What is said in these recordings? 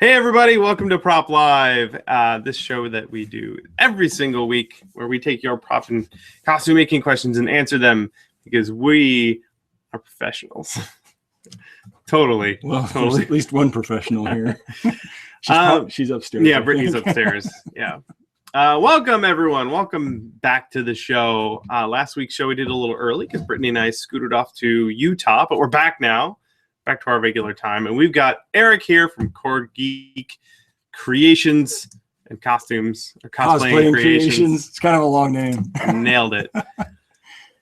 Hey everybody, welcome to Prop Live, this show that we do every single week where we take your prop and costume making questions and answer them because we are professionals. Totally. Well, totally. There's at least one professional here. She's upstairs. Yeah, Brittany's upstairs. Yeah. Welcome everyone. Welcome back to the show. Last week's show we did a little early because Brittany and I scooted off to Utah, but we're back now. Back to our regular time, and we've got Eric here from Coregeek Creations and Costumes, or Cosplay Creations. It's kind of a long name. Nailed it.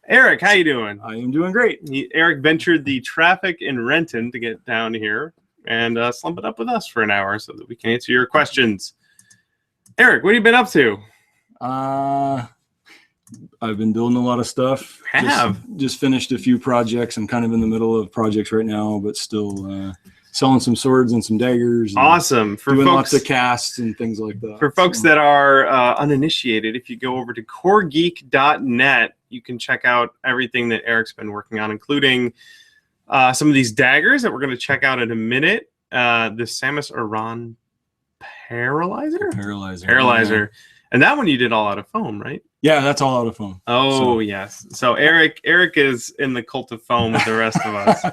Eric, how you doing? I am doing great. Eric ventured the traffic in Renton to get down here and slump it up with us for an hour so that we can answer your questions. Eric, what have you been up to? I've been building a lot of stuff. Just finished a few projects. I'm kind of in the middle of projects right now, but still selling some swords and some daggers. Awesome. For doing lots of casts and things like that. For folks that are uninitiated, if you go over to coregeek.net, you can check out everything that Eric's been working on, including some of these daggers that we're going to check out in a minute. The Samus Aran Paralyzer? Paralyzer. Yeah. And that one you did all out of foam, right? Yeah, that's all out of foam. Oh, yes. So Eric is in the cult of foam with the rest of us.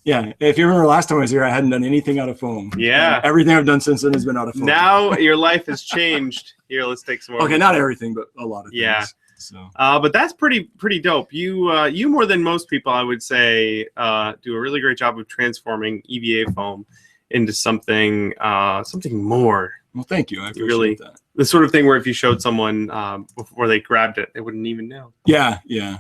Yeah. If you remember last time I was here, I hadn't done anything out of foam. Yeah. Everything I've done since then has been out of foam. Now your life has changed. Here, let's take some more. Okay, not everything, but a lot of things. Yeah. So. But that's pretty dope. You more than most people, I would say, do a really great job of transforming EVA foam into something more. Well, thank you. I appreciate that. The sort of thing where if you showed someone before they grabbed it, they wouldn't even know. Yeah, yeah.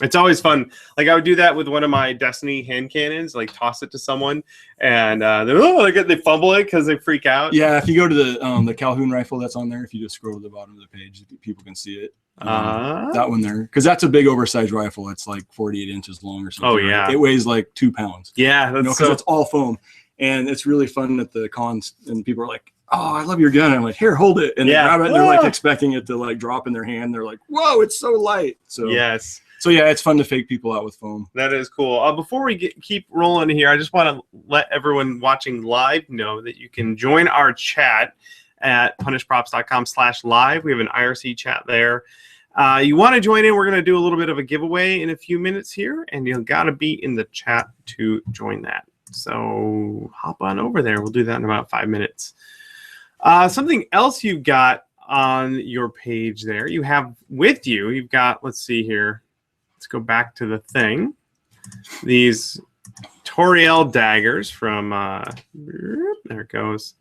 It's always fun. Like I would do that with one of my Destiny hand cannons, like toss it to someone, and they fumble it because they freak out. Yeah, if you go to the Calhoun rifle that's on there, if you just scroll to the bottom of the page, people can see it. That one there, because that's a big oversized rifle. It's like 48 inches long or something. Oh yeah, right? It weighs like 2 pounds. Yeah, because it's all foam, and it's really fun at the cons, and people are like, "Oh, I love your gun." I'm like, "Here, hold it," and they grab it, and they're like expecting it to like drop in their hand. They're like, "Whoa, it's so light!" So yes. So yeah, it's fun to fake people out with foam. That is cool. Before we keep rolling here, I just want to let everyone watching live know that you can join our chat at punishprops.com/live. We have an IRC chat there. You want to join in? We're going to do a little bit of a giveaway in a few minutes here, and you've got to be in the chat to join that. So hop on over there. We'll do that in about 5 minutes. Something else you've got on your page there, you've got, let's see here. Let's go back to the thing. These Toriel daggers from, there it goes,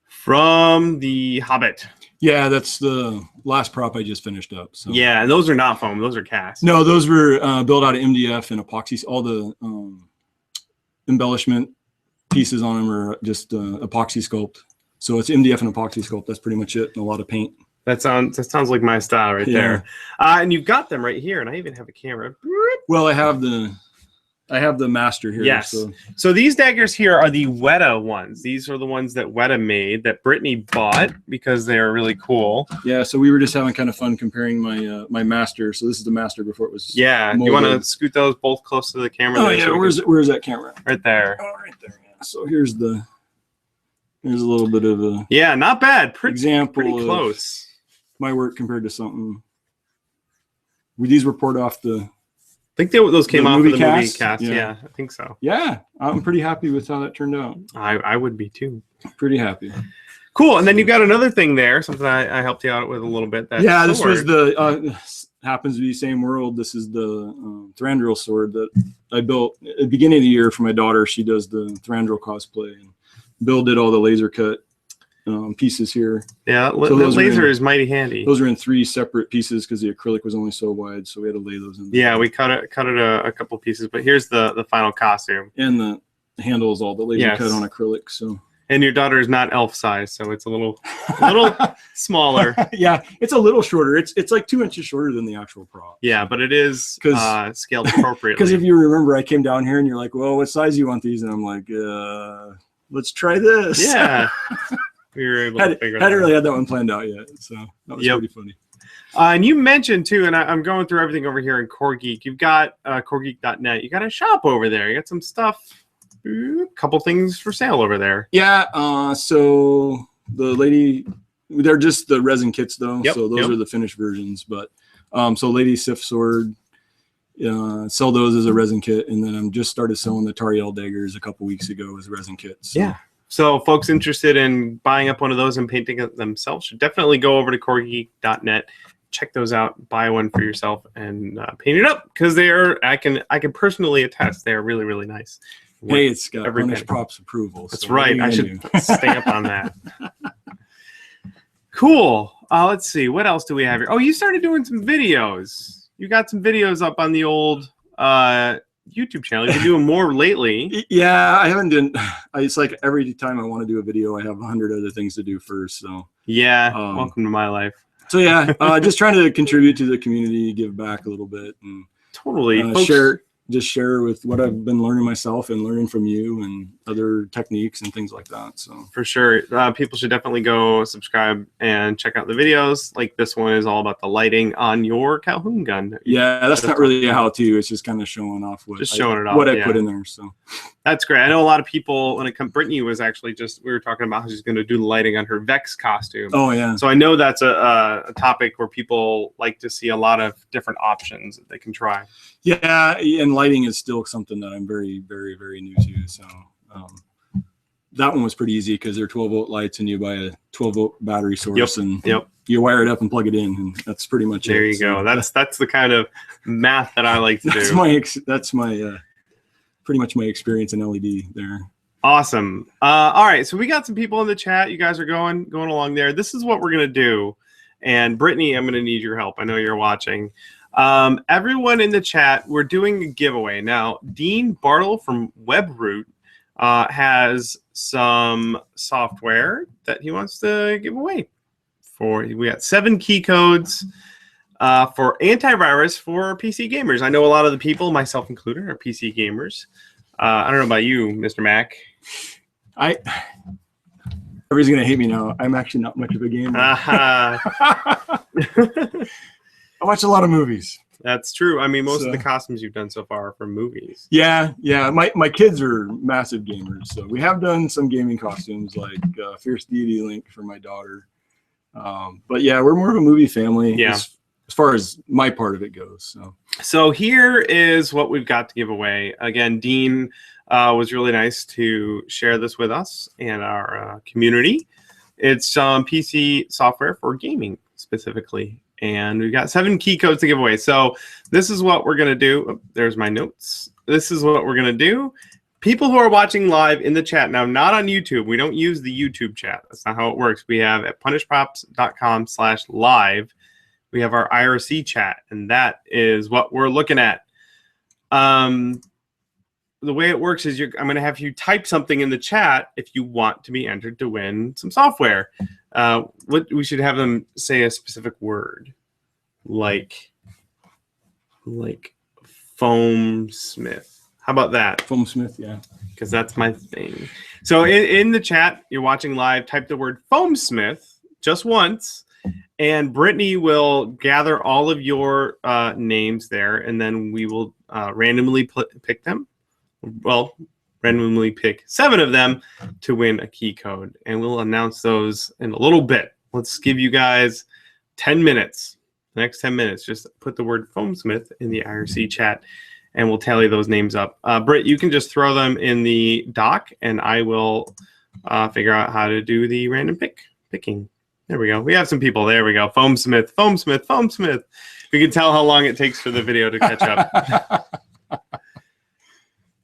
from The Hobbit. Yeah, that's the last prop I just finished up. So. Yeah, and those are not foam. Those are cast. No, those were built out of MDF and epoxy. All the embellishment pieces on them are just epoxy sculpt. So it's MDF and epoxy sculpt. That's pretty much it. And a lot of paint. That sounds like my style right there. And you've got them right here, and I even have a camera. Well, I have the master here. Yes. So these daggers here are the Weta ones. These are the ones that Weta made that Brittany bought because they are really cool. Yeah. So we were just having kind of fun comparing my my master. So this is the master before it was. Yeah. molded. You want to scoot those both close to the camera? Oh yeah. Where's that camera? Right there. Oh, right there. Yeah. So here's a little bit of a not bad. Example. Pretty close. My work compared to something. These were poured off the. I think those came off of the movie cast. Yeah, I think so. Yeah, I'm pretty happy with how that turned out. I would be too. Pretty happy. Cool. And then you've got another thing there, something I helped you out with a little bit. This was the happens to be same world. This is the Thranduil sword that I built at the beginning of the year for my daughter. She does the Thranduil cosplay, and Bill did all the laser cut pieces here. Yeah, so the laser is mighty handy. Those are in 3 separate pieces because the acrylic was only so wide, so we had to lay those in. Yeah, we cut it a couple pieces, but here's the final costume. And the handle is all the laser cut on acrylic. So. And your daughter is not elf size, so it's a little smaller. Yeah, it's a little shorter. It's like 2 inches shorter than the actual prop. Yeah, but it is scaled appropriately. Because if you remember, I came down here and you're like, "Well, what size do you want these?" And I'm like, "Let's try this." Yeah. We were able to figure it out. Hadn't really had that one planned out yet, so that was pretty funny. And you mentioned too, and I'm going through everything over here in Coregeek. You've got Coregeek.net. You got a shop over there. You got some stuff couple things for sale over there. Yeah. So the lady, they're just the resin kits though. Yep, So those are the finished versions. But so Lady Sif Sword, sell those as a resin kit, and then I'm just started selling the Tariel daggers a couple weeks ago as resin kits. So. Yeah. So folks interested in buying up one of those and painting it themselves should definitely go over to coregeek.net, check those out, buy one for yourself, and paint it up, because they are. I can personally attest they are really, really nice. Hey, it's got Punish Props approval. That's right. I should stamp on that. Cool. Let's see. What else do we have here? Oh, you started doing some videos. You got some videos up on the old YouTube channel. You've been doing more lately. Yeah, I haven't done. It's like every time I want to do a video, I have 100 other things to do first. So yeah, welcome to my life. So yeah, just trying to contribute to the community, give back a little bit, and totally share with what I've been learning myself and learning from you and other techniques and things like that. So for sure, people should definitely go subscribe and check out the videos. Like this one is all about the lighting on your Calhoun gun. Yeah, that's not really a how-to. It's just kind of showing off what I put in there. So that's great. I know a lot of people when it comes. Brittany was actually we were talking about how she's going to do the lighting on her Vex costume. Oh yeah. So I know that's a topic where people like to see a lot of different options that they can try. Yeah, and lighting is still something that I'm very, very, very new to. So that one was pretty easy because they're 12-volt lights, and you buy a 12-volt battery source, and you wire it up and plug it in, and that's pretty much there. You go. That's the kind of math that I like to do. That's my pretty much my experience in LED there. Awesome. All right, so we got some people in the chat. You guys are going along there. This is what we're gonna do, and Brittany, I'm gonna need your help. I know you're watching. Everyone in the chat, we're doing a giveaway now. Dean Bartle from Webroot has some software that he wants to give away. We got 7 key codes for antivirus for PC gamers. I know a lot of the people, myself included, are PC gamers. I don't know about you, Mr. Mac. Everybody's gonna hate me now. I'm actually not much of a gamer. I watch a lot of movies. That's true. I mean, most of the costumes you've done so far are from movies. Yeah. My kids are massive gamers, so we have done some gaming costumes, like Fierce Deity Link for my daughter. But yeah, we're more of a movie family. Yeah. As far as my part of it goes. So here is what we've got to give away. Again, Dean was really nice to share this with us and our community. It's PC software for gaming specifically. And we've got 7 key codes to give away. So this is what we're going to do. Oh, there's my notes. This is what we're going to do. People who are watching live in the chat now, not on YouTube. We don't use the YouTube chat. That's not how it works. We have at punishprops.com/live. We have our IRC chat, and that is what we're looking at. The way it works is I'm going to have you type something in the chat if you want to be entered to win some software. We should have them say a specific word, like Foamsmith. How about that? Foamsmith, yeah. Because that's my thing. So in the chat, you're watching live, type the word Foamsmith just once, and Brittany will gather all of your names there, and then we will randomly pick them. Well, randomly pick 7 of them to win a key code, and we'll announce those in a little bit. Let's give you guys 10 minutes. The next 10 minutes, just put the word Foamsmith in the IRC chat, and we'll tally those names up. Britt, you can just throw them in the doc, and I will figure out how to do the random picking. There we go. We have some people. There we go. Foamsmith, Foamsmith, Foamsmith. We can tell how long it takes for the video to catch up.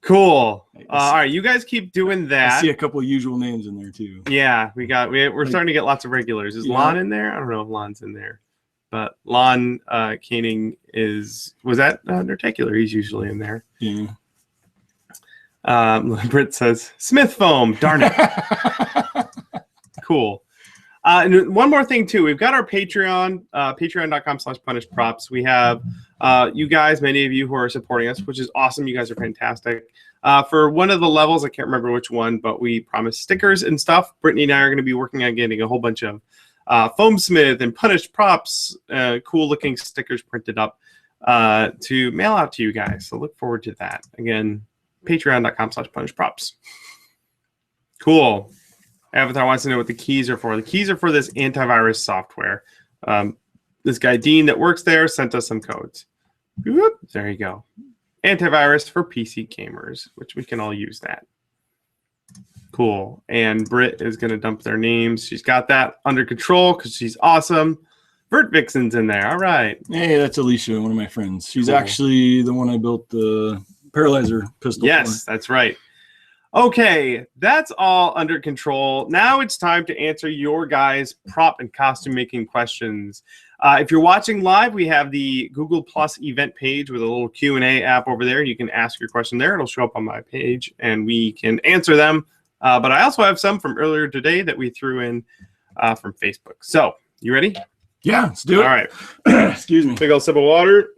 Cool. All right, you guys keep doing that. I see a couple of usual names in there too. Yeah, we're starting to get lots of regulars. Is Lon in there? I don't know if Lon's in there, but Lon Koenig was that Nertacular. He's usually in there. Yeah. Britt says Smith Foam. Darn it. Cool. And one more thing too, we've got our Patreon, patreon.com/punishprops. We have you guys, many of you who are supporting us, which is awesome. You guys are fantastic. For one of the levels, I can't remember which one, but we promised stickers and stuff. Brittany and I are going to be working on getting a whole bunch of Foamsmith and Punished Props, cool looking stickers printed up to mail out to you guys. So look forward to that. Again, patreon.com/punishprops. Cool. Avatar wants to know what the keys are for. The keys are for this antivirus software. This guy, Dean, that works there, sent us some codes. Whoop, there you go. Antivirus for PC gamers, which we can all use that. Cool. And Britt is going to dump their names. She's got that under control because she's awesome. Vert Vixen's in there. All right. Hey, that's Alicia, one of my friends. She's actually the one I built the paralyzer pistol Yes, for. that's right. Okay, that's all under control. Now it's time to answer your guys' prop and costume making questions. If you're watching live, we have the Google Plus event page with a little Q&A app over there. You can ask your question there. It'll show up on my page, and we can answer them. But I also have some from earlier today that we threw in from Facebook. So, you ready? Yeah, let's do it. All right. Excuse me. Big old sip of water.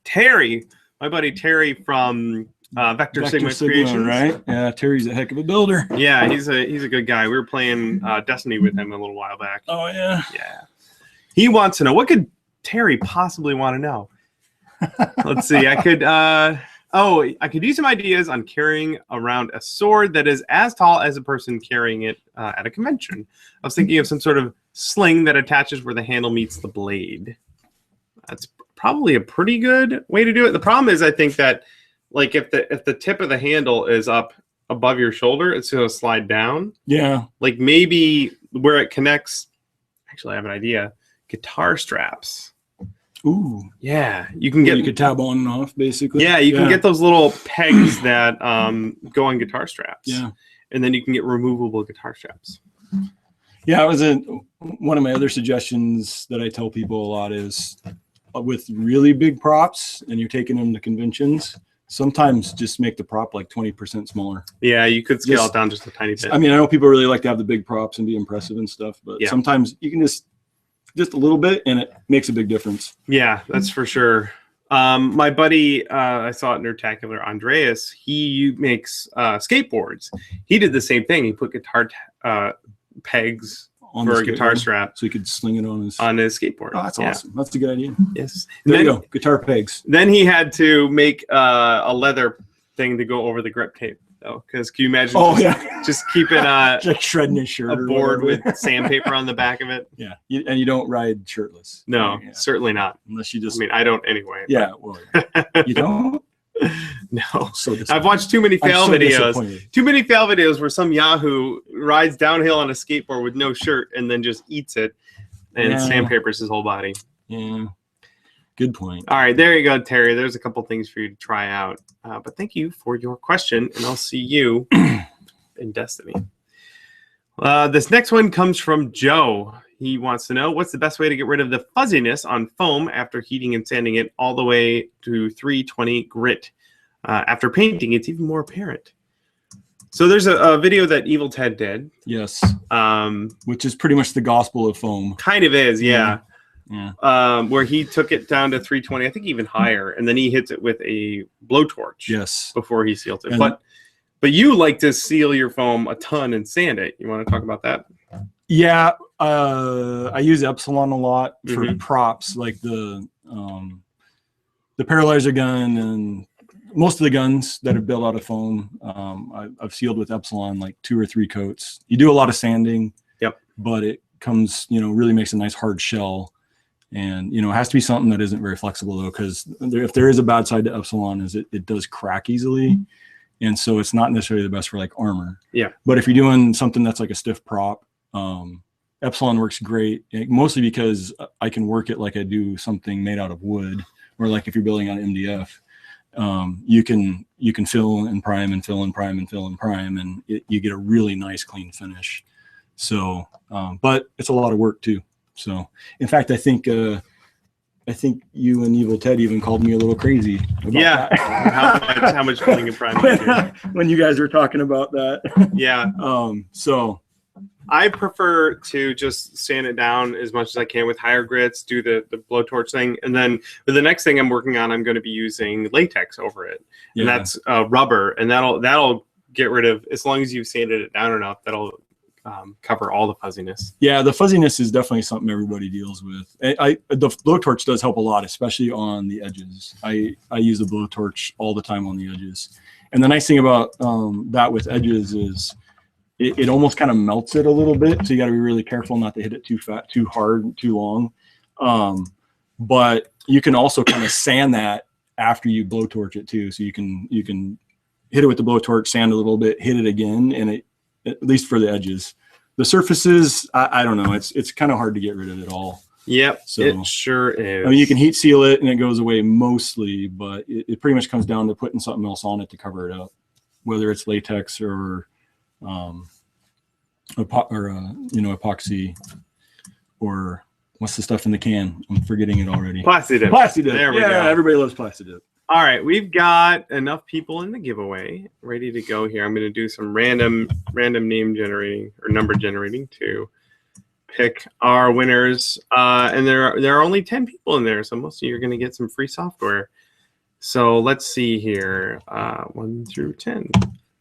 Terry. My buddy Terry from Vector Sigma Creations, right? Yeah, Terry's a heck of a builder. Yeah, he's a good guy. We were playing Destiny with him a little while back. Oh yeah. Yeah. He wants to know, what could Terry possibly want to know? Let's see. I could use some ideas on carrying around a sword that is as tall as a person carrying it at a convention. I was thinking of some sort of sling that attaches where the handle meets the blade. That's probably a pretty good way to do it. The problem is, I think that, like, if the tip of the handle is up above your shoulder, it's going to slide down. Yeah. Like, maybe where it connects. Actually, I have an idea. Guitar straps. Ooh. Yeah, you can get. You could tab on and off, basically. Yeah, you can get those little pegs that go on guitar straps. Yeah. And then you can get removable guitar straps. Yeah, one of my other suggestions that I tell people a lot is, with really big props and you're taking them to conventions, sometimes just make the prop like 20% smaller. Yeah, you could scale it down just a tiny bit. I mean, I know people really like to have the big props and be impressive and stuff, but sometimes you can just a little bit and it makes a big difference. Yeah, that's for sure. My buddy, I saw it Nerdtacular, Andreas, he makes skateboards. He did the same thing. He put guitar pegs on for a guitar strap, so he could sling it on his skateboard. Oh, that's awesome. That's a good idea. Yes. There you go. Guitar pegs. Then he had to make a leather thing to go over the grip tape, though, because can you imagine? Oh just keeping like shredding his shirt, a board with sandpaper on the back of it. Yeah, and you don't ride shirtless. No, certainly not. Unless you just. I mean, I don't anyway. Yeah, well, you don't. No, so I've watched too many fail videos. Too many fail videos where some Yahoo rides downhill on a skateboard with no shirt and then just eats it and sandpapers his whole body. Yeah, good point. All right, there you go, Terry. There's a couple things for you to try out. But thank you for your question, and I'll see you in Destiny. This next one comes from Joe. He wants to know, what's the best way to get rid of the fuzziness on foam after heating and sanding it all the way to 320 grit? After painting, it's even more apparent. So there's a video that Evil Ted did. Yes. Which is pretty much the gospel of foam. Kind of is, yeah. Where he took it down to 320, I think even higher, and then he hits it with a blowtorch. Yes. Before he seals it. But you like to seal your foam a ton and sand it. You want to talk about that? Yeah, I use Epsilon a lot for props, like the paralyzer gun and most of the guns that are built out of foam. I've sealed with Epsilon like 2 or 3 coats. You do a lot of sanding, but it comes, really makes a nice hard shell. And it has to be something that isn't very flexible though, because if there is a bad side to Epsilon, is it does crack easily. And so it's not necessarily the best for like armor. Yeah. But if you're doing something that's like a stiff prop, Epsilon works great, mostly because I can work it like I do something made out of wood, or like if you're building on MDF, you can fill and prime and fill and prime and fill and prime, and you get a really nice clean finish. So, but it's a lot of work too. So, in fact, I think you and Evil Ted even called me a little crazy about that. how much filling and priming when you guys were talking about that. Yeah. So I prefer to just sand it down as much as I can with higher grits, do the blowtorch thing, and then for the next thing I'm working on, I'm going to be using latex over it, and that's rubber, and that'll get rid of, as long as you've sanded it down enough, that'll cover all the fuzziness. Yeah, the fuzziness is definitely something everybody deals with. The blowtorch does help a lot, especially on the edges. I use the blowtorch all the time on the edges. And the nice thing about that with edges is it almost kind of melts it a little bit. So you got to be really careful not to hit it too hard, too long. But you can also kind of sand that after you blowtorch it too. So you can hit it with the blowtorch, sand a little bit, hit it again, and it, at least for the edges. The surfaces, I don't know. It's kind of hard to get rid of it all. Yep, so, it sure is. I mean, you can heat seal it and it goes away mostly, but it pretty much comes down to putting something else on it to cover it up, whether it's latex or epoxy, or what's the stuff in the can? I'm forgetting it already. Plasti Dip. Plasti Dip. There we go. Everybody loves Plasti Dip. All right, we've got enough people in the giveaway ready to go here. I'm going to do some random name generating or number generating to pick our winners. And there are only 10 people in there, so most of you are going to get some free software. So let's see here, 1 through 10.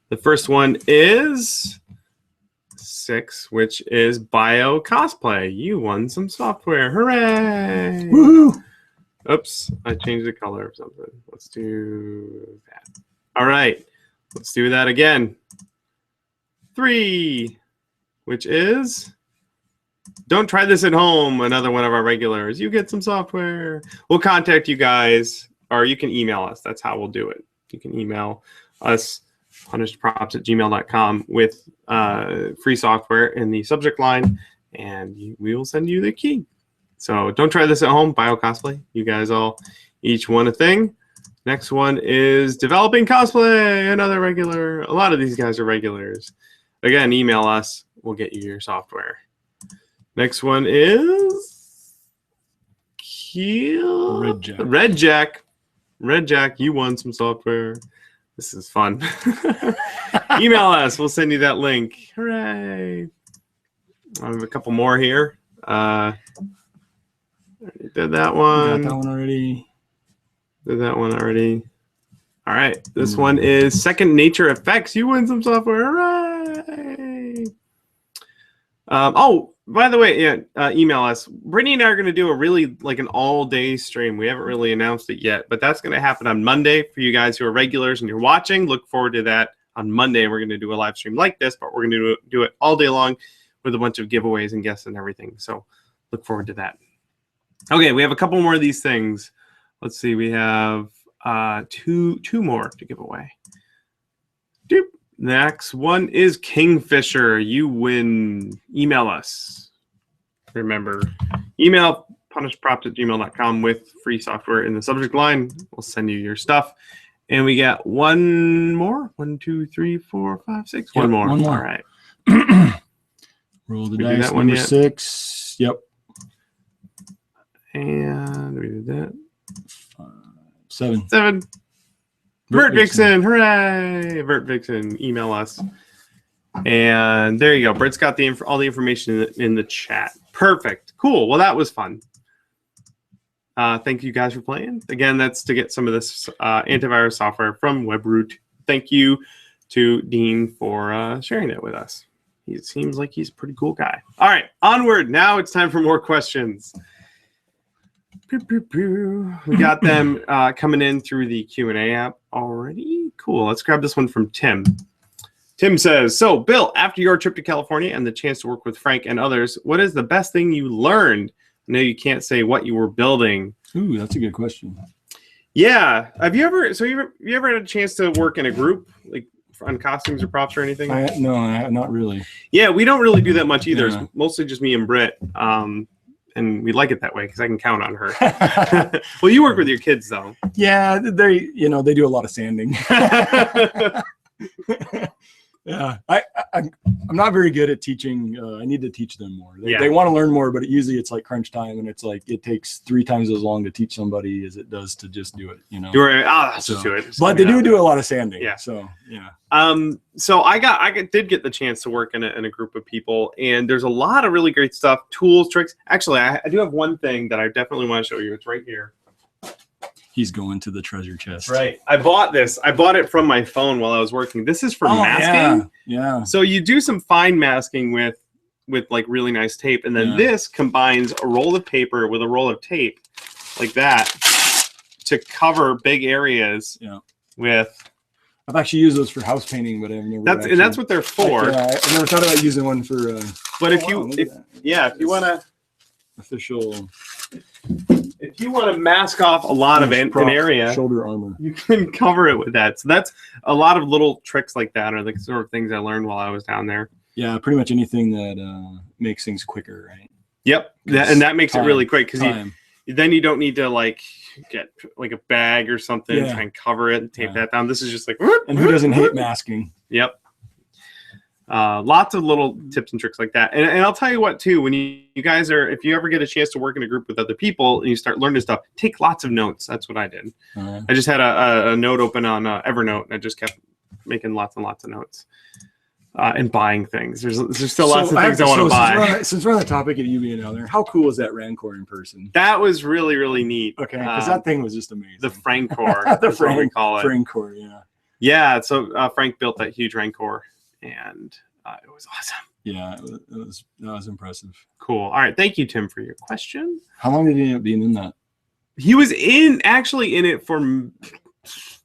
The first one is 6, which is Bio Cosplay. You won some software. Hooray! Woohoo! Oops, I changed the color of something. Let's do that. All right, let's do that again. 3, which is Don't Try This at Home, another one of our regulars. You get some software. We'll contact you guys, or you can email us. That's how we'll do it. You can email us, punishedprops@gmail.com, with free software in the subject line, and we will send you the key. So Don't Try This at Home, Bio Cosplay. You guys all each won a thing. Next one is Developing Cosplay, another regular. A lot of these guys are regulars. Again, email us. We'll get you your software. Next one is Red Jack. Red Jack, you won some software. This is fun. Email us. We'll send you that link. Hooray. I have a couple more here. Did that one. Got that one already. Did that one already. All right. This one is Second Nature Effects. You win some software. Hooray. Oh, by the way, yeah, email us. Brittany and I are going to do an all-day stream. We haven't really announced it yet, but that's going to happen on Monday for you guys who are regulars and you're watching. Look forward to that on Monday. We're going to do a live stream like this, but we're going to do it all day long with a bunch of giveaways and guests and everything. So look forward to that. Okay, we have a couple more of these things. Let's see. We have two more to give away. Doop. Next one is Kingfisher. You win. Email us. Remember, email punishedprops@gmail.com with free software in the subject line. We'll send you your stuff. And we got one more. 1, 2, 3, 4, 5, 6. Yep, one more. All right. Roll the dice. That number 6. Yep. And we did that. 7. Vert Vixen, hooray! Vert Vixen, email us. And there you go. Bert's got all the information in the chat. Perfect. Cool. Well, that was fun. Thank you guys for playing. Again, that's to get some of this antivirus software from Webroot. Thank you to Dean for sharing it with us. He seems like he's a pretty cool guy. All right, onward. Now it's time for more questions. We got them coming in through the Q&A app already. Cool. Let's grab this one from Tim. Tim says, so Bill, after your trip to California and the chance to work with Frank and others, what is the best thing you learned? I know you can't say what you were building. Ooh, that's a good question. Yeah. Have you ever had a chance to work in a group, like on costumes or props or anything? No, not really. Yeah, we don't really do that much either. Yeah. It's mostly just me and Britt. And we like it that way because I can count on her. Well, you work with your kids though. Yeah, they do a lot of sanding. Yeah, I'm not very good at teaching. I need to teach them more. They want to learn more, but usually it's like crunch time, and it's like it takes 3 times as long to teach somebody as it does to just do it. Just do it. But they do a lot of sanding. Yeah. So yeah. So I did get the chance to work in a group of people, and there's a lot of really great stuff, tools, tricks. Actually, I do have one thing that I definitely want to show you. It's right here. He's going to the treasure chest. Right. I bought this. I bought it from my phone while I was working. This is for masking. Yeah. So you do some fine masking with like really nice tape, and then this combines a roll of paper with a roll of tape like that to cover big areas. Yeah. With. I've actually used those for house painting, but I've never. And that's what they're for. I've never thought about using one for. But if you want to official. If you want to mask off a lot of an area, shoulder armor, you can cover it with that. So that's a lot of little tricks like that are the sort of things I learned while I was down there. Yeah, pretty much anything that makes things quicker, right? Yep, and that makes it really quick because then you don't need to like get like a bag or something and cover it and tape that down. This is just like. And who doesn't hate masking? Yep. Lots of little tips and tricks like that. And I'll tell you what, too, when you guys are, if you ever get a chance to work in a group with other people and you start learning stuff, take lots of notes. That's what I did. I just had a note open on Evernote, and I just kept making lots and lots of notes and buying things. There's still lots of things I want to buy. Since we're on the topic of you being out there, how cool was that Rancor in person? That was really, really neat. Okay, because that thing was just amazing. The Francor. The Frank, we call it. Rancor, yeah. Yeah, so Frank built that huge Rancor. And it was awesome. Yeah, that was impressive. Cool. All right. Thank you, Tim, for your question. How long did he end up being in that? He was actually in it for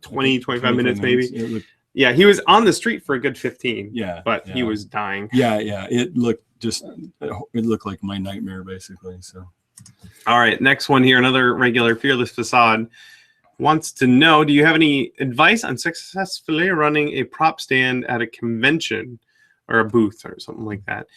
20, 25 minutes, maybe. Yeah, he was on the street for a good 15. Yeah. But he was dying. Yeah. It looked like my nightmare, basically. So. All right. Next one here. Another regular Fearless Facade wants to know, do you have any advice on successfully running a prop stand at a convention or a booth or something like that?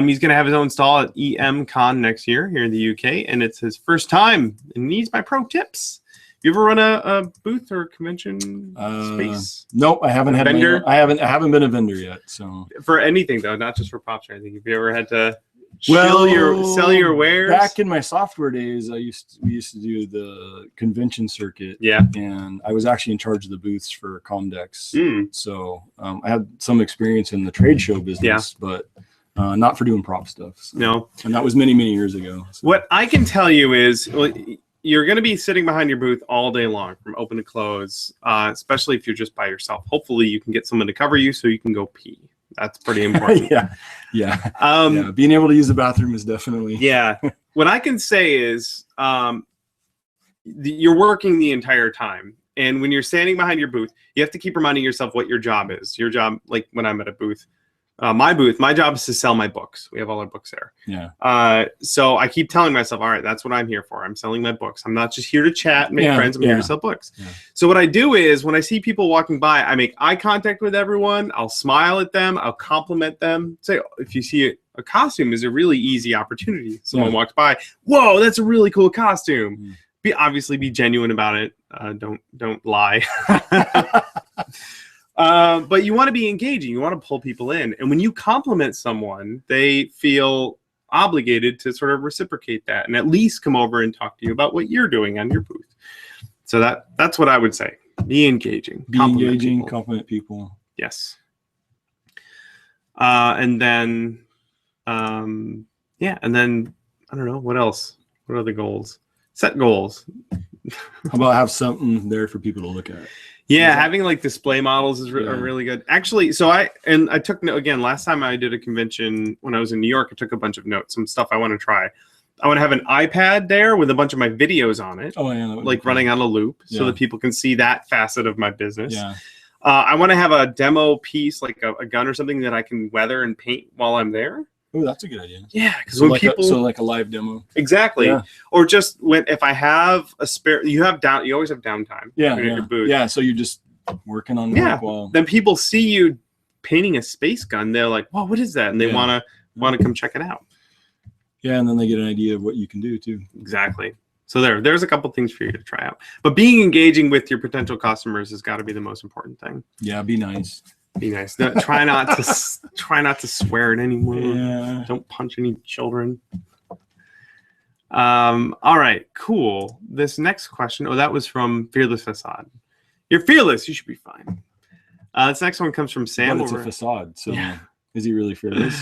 He's going to have his own stall at EMCon next year here in the UK, and it's his first time and needs my pro tips. You ever run a booth or a convention space? Nope, I haven't had vendor. I haven't been a vendor yet. So for anything though, not just for props or anything. Have you ever had to sell your wares? Back in my software days, we used to do the convention circuit. Yeah, and I was actually in charge of the booths for Comdex. So I had some experience in the trade show business, but not for doing prop stuff. So. No, and that was many years ago. So. What I can tell you is, you're going to be sitting behind your booth all day long from open to close, especially if you're just by yourself. Hopefully, you can get someone to cover you so you can go pee. That's pretty important. Yeah. Being able to use the bathroom is definitely. Yeah. What I can say is you're working the entire time. And when you're standing behind your booth, you have to keep reminding yourself what your job is. Your job, like when I'm at a booth, my job is to sell my books. We have all our books there. Yeah. So I keep telling myself, all right, that's what I'm here for. I'm selling my books. I'm not just here to chat and make friends. I'm here to sell books. Yeah. So what I do is when I see people walking by, I make eye contact with everyone. I'll smile at them. I'll compliment them. Say, if you see a costume is a really easy opportunity. Someone walks by, whoa, that's a really cool costume. Obviously be genuine about it. Don't lie. But you want to be engaging. You want to pull people in. And when you compliment someone, they feel obligated to sort of reciprocate that and at least come over and talk to you about what you're doing on your booth. So that's what I would say. Be engaging. Compliment people. Yes. And then I don't know, what else? What are the goals? Set goals. How about have something there for people to look at? Yeah, having like display models is are really good. Actually, so I took note again. Last time I did a convention when I was in New York, I took a bunch of notes, some stuff I want to try. I want to have an iPad there with a bunch of my videos on it. Oh yeah, like running on a loop, so that people can see that facet of my business. Yeah. I want to have a demo piece, like a gun or something that I can weather and paint while I'm there. Oh, that's a good idea. Yeah, because when people like a live demo. Exactly. Yeah. Or just if I have a spare, you always have downtime. Yeah. At your booth. Yeah. So you're just working on work while. Then people see you painting a space gun. They're like, "Wow, what is that?" And they want to come check it out. Yeah, and then they get an idea of what you can do too. Exactly. So there's a couple things for you to try out. But being engaging with your potential customers has got to be the most important thing. Yeah, be nice. Be nice. Try not to swear at anyone. Yeah. Don't punch any children. All right, cool. This next question. Oh, that was from Fearless Facade. You're fearless. You should be fine. This next one comes from Sam. But it's a facade. So is he really fearless?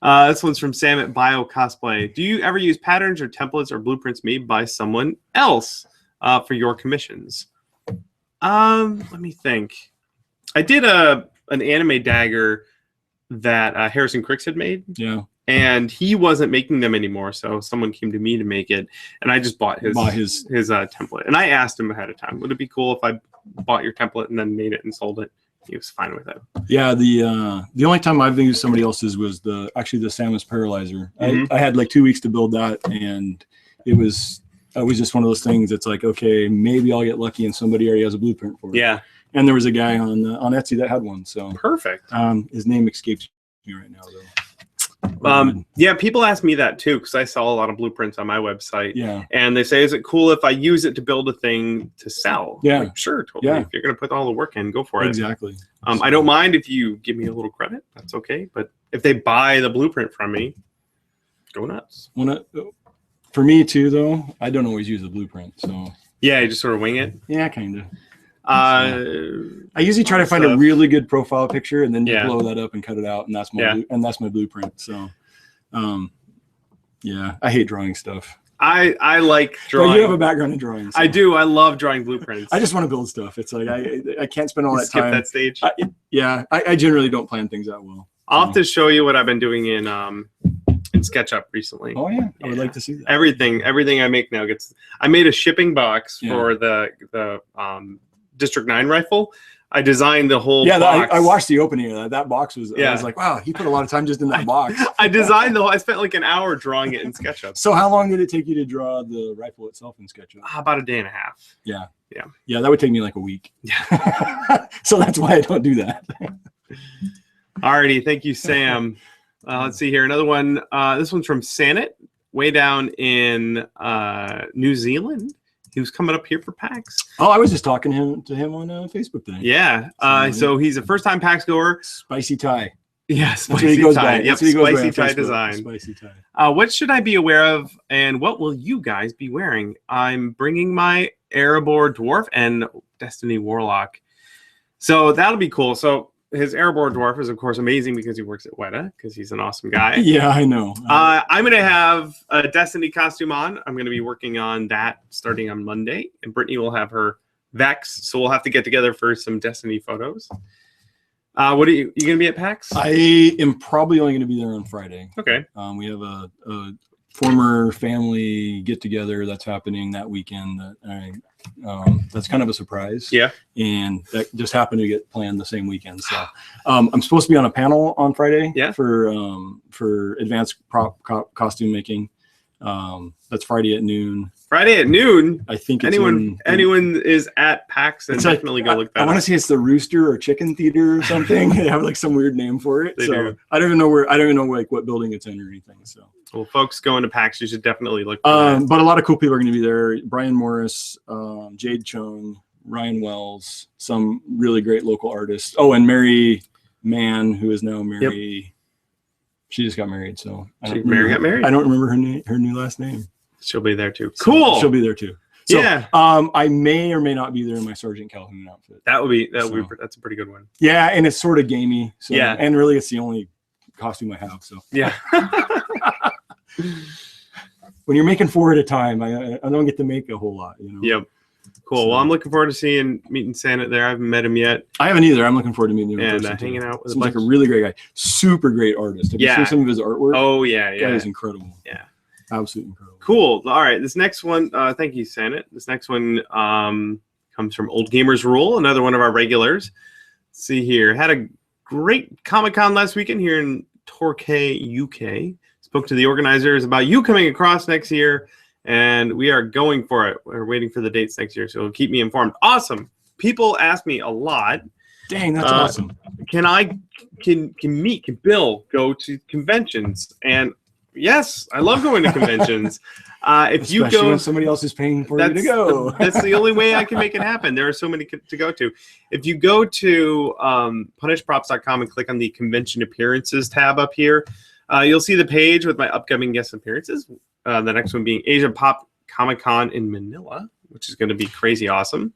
This one's from Sam at Bio Cosplay. Do you ever use patterns or templates or blueprints made by someone else? for your commissions? Let me think. I did an anime dagger that Harrison Cricks had made. Yeah. And he wasn't making them anymore, so someone came to me to make it, and I just bought his template. And I asked him ahead of time, would it be cool if I bought your template and then made it and sold it? He was fine with it. Yeah, the only time I've used somebody else's was the Samus Paralyzer. I had like 2 weeks to build that, and it was just one of those things. It's like, okay, maybe I'll get lucky and somebody already has a blueprint for it. Yeah. And there was a guy on Etsy that had one. So perfect. His name escapes me right now, though. Yeah, people ask me that too, because I sell a lot of blueprints on my website. Yeah. And they say, is it cool if I use it to build a thing to sell? Yeah. Like, sure, totally. Yeah. If you're going to put all the work in, go for it. Exactly. I don't mind if you give me a little credit. That's okay. But if they buy the blueprint from me, go nuts. For me too, though, I don't always use the blueprint. So yeah, you just sort of wing it. Yeah, kind of. I usually try to find a really good profile picture and then blow that up and cut it out, and that's my blueprint. So, yeah, I hate drawing stuff. I like drawing. But you have a background in drawing. So. I do. I love drawing blueprints. I just want to build stuff. It's like I can't spend all that skip time. That stage. I generally don't plan things that well. I'll have to show you what I've been doing in SketchUp recently. Oh yeah, I would like to see that. Everything I make now gets. I made a shipping box for the District 9 rifle. I designed the whole box. I watched the opening of that. That box was, I was like, wow, he put a lot of time just in that box. I designed I spent like an hour drawing it in SketchUp. So how long did it take you to draw the rifle itself in SketchUp? About a day and a half. Yeah. That would take me like a week. Yeah. So that's why I don't do that. Alrighty, thank you, Sam. Let's see here, another one. This one's from Sanit, way down in New Zealand. He was coming up here for PAX. Oh, I was just talking to him on Facebook today. Yeah. So he's a first-time PAX goer. Spicy Thai. Yeah, Spicy Thai. Yep, SpicyThaiDesign. Spicy Thai. What should I be aware of, and what will you guys be wearing? I'm bringing my Erebor Dwarf and Destiny Warlock. So that'll be cool. So his Erebor Dwarf is, of course, amazing because he works at Weta, because he's an awesome guy. Yeah, I know. I'm going to have a Destiny costume on. I'm going to be working on that starting on Monday. And Brittany will have her Vex, so we'll have to get together for some Destiny photos. What are you going to be at PAX? I am probably only going to be there on Friday. Okay. We have a former family get-together that's happening that weekend. That's kind of a surprise. Yeah. And that just happened to get planned the same weekend. So I'm supposed to be on a panel on Friday for advanced costume making. That's Friday at noon. Friday at noon? I think it's anyone is at PAX, and definitely go look that up. I want to say it's the Rooster or Chicken Theater or something. They have like some weird name for it. They do. I don't even know like what building it's in or anything. So well, folks going to PAX, you should definitely look for that. But a lot of cool people are going to be there. Brian Morris, Jade Chung, Ryan Wells, some really great local artists. Oh, and Mary Mann, who is now Mary. Yep. She just got married, so Mary got married. I don't remember her new last name. She'll be there too. Cool. So she'll be there too. So, yeah. I may or may not be there in my Sergeant Calhoun outfit. That would be that's a pretty good one. Yeah, and it's sort of gamey. So, yeah. And really, it's the only costume I have. So yeah. When you're making 4 at a time, I don't get to make a whole lot. Yep. Cool. So, well, I'm looking forward to meeting Santa there. I haven't met him yet. I haven't either. I'm looking forward to meeting him and hanging out with him. Seems like a really great guy. Super great artist. Have you seen some of his artwork? Oh yeah, yeah. That is incredible. Yeah. Absolutely incredible. Cool. All right. This next one, thank you, Santa. This next one comes from Old Gamers Rule, another one of our regulars. Let's see here. Had a great Comic-Con last weekend here in Torquay, UK. Spoke to the organizers about you coming across next year, and we are going for it. We're waiting for the dates next year, so keep me informed. Awesome. People ask me a lot. Dang, that's awesome. Can Bill go to conventions? And yes, I love going to conventions. If you go, when somebody else is paying for you to go. That's the only way I can make it happen. There are so many to go to. If you go to punishprops.com and click on the convention appearances tab up here, you'll see the page with my upcoming guest appearances. The next one being Asia Pop Comic-Con in Manila, which is going to be crazy awesome.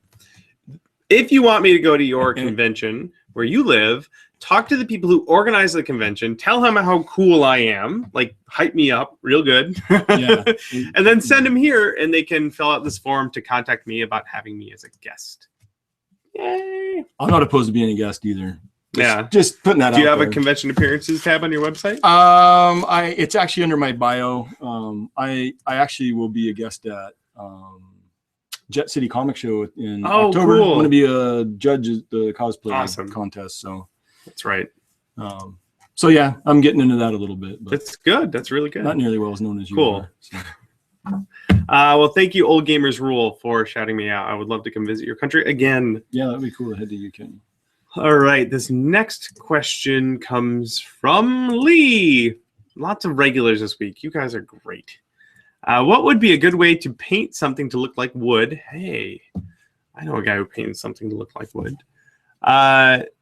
If you want me to go to your convention where you live, talk to the people who organize the convention, tell them how cool I am, like hype me up real good, Yeah. and then send them here, and they can fill out this form to contact me about having me as a guest. Yay! I'm not opposed to being a guest either. Yeah. Just putting that out. Do you have there. a convention appearances tab on your website? It's actually under my bio. I actually will be a guest at Jet City Comic Show in October. Cool. I'm going to be a judge at the cosplay contest. So that's right. So yeah, I'm getting into that a little bit. But that's good. That's really good. Not nearly well as known as you. Cool. Are, so. Well, thank you, Old Gamers Rule, for shouting me out. I would love to come visit your country again. Yeah, that'd be cool to head to UK. All right, this next question comes from Lee. Lots of regulars this week. You guys are great. What would be a good way to paint something to look like wood? Hey, I know a guy who paints something to look like wood.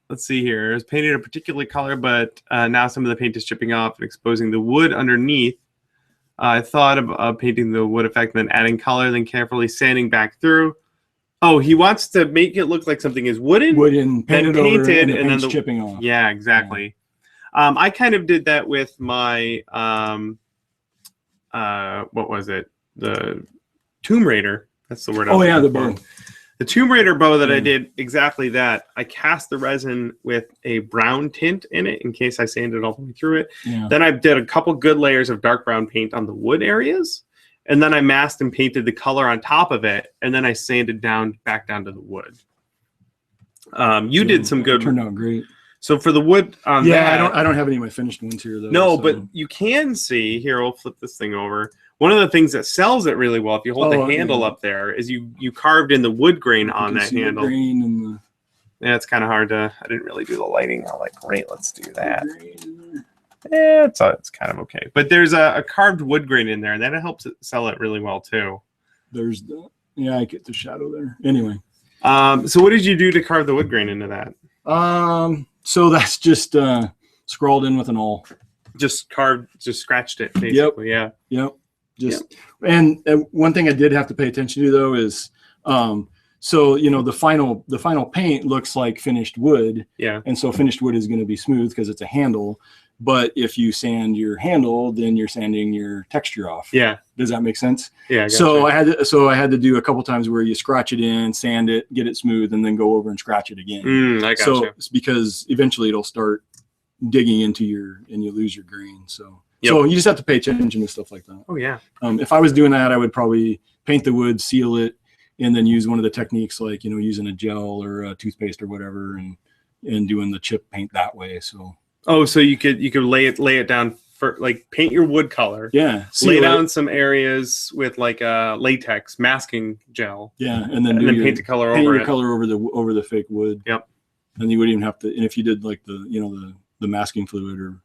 Let's see here. It's painted a particular color, but now some of the paint is chipping off and exposing the wood underneath. I thought of painting the wood effect, then adding color, then carefully sanding back through. Oh, he wants to make it look like something is wooden, painted, and then the chipping off. Yeah, exactly. Yeah. I kind of did that with my what was it? The Tomb Raider. That's the word. Oh yeah, the bow. The Tomb Raider bow that I did exactly that. I cast the resin with a brown tint in it in case I sanded all the way through it. Yeah. Then I did a couple good layers of dark brown paint on the wood areas. And then I masked and painted the color on top of it. And then I sanded back down to the wood. You did some good. Turned out great. So for the wood on that, I don't have any of my finished ones here though. No, but you can see here. I'll flip this thing over. One of the things that sells it really well, if you hold the handle up there, is you carved in the wood grain on that handle. Yeah, it's kind of hard to. I didn't really do the lighting. I'm like, great, let's do that. Yeah, it's kind of okay. But there's a carved wood grain in there, and that helps it sell it really well too. There's the I get the shadow there. Anyway. So what did you do to carve the wood grain into that? So that's just scrawled in with an awl. Just scratched it basically. Yep. Yeah. Just and one thing I did have to pay attention to though is so the final paint looks like finished wood. Yeah. And so finished wood is going to be smooth because it's a handle. But if you sand your handle, then you're sanding your texture off. Yeah. Does that make sense? Yeah. So I had to do a couple times where you scratch it in, sand it, get it smooth, and then go over and scratch it again. I got you. It's because eventually it'll start digging into and you lose your grain. So so you just have to pay attention to stuff like that. Oh yeah. If I was doing that, I would probably paint the wood, seal it, and then use one of the techniques like using a gel or a toothpaste or whatever, and doing the chip paint that way. So. Oh, so you could lay it down for like paint your wood color. Yeah. Lay down some areas with like a latex masking gel. Yeah, and then paint the color over it. Color over the fake wood. Yep. And you wouldn't even have to. And if you did like the masking fluid or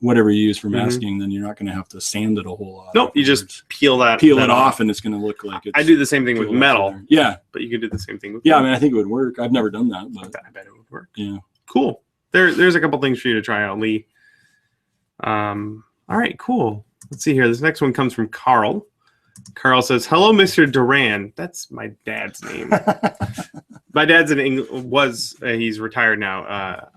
whatever you use for masking, then you're not going to have to sand it a whole lot. Nope. You just peel it off, and it's going to look like it's. I do the same thing with metal. Yeah. But you could do the same thing with. Yeah, metal. I mean, I think it would work. I've never done that, but I bet it would work. Yeah. Cool. There's a couple things for you to try out, Lee. All right, cool. Let's see here. This next one comes from Carl. Carl says, "Hello, Mr. Duran." That's my dad's name. My dad's he's retired now.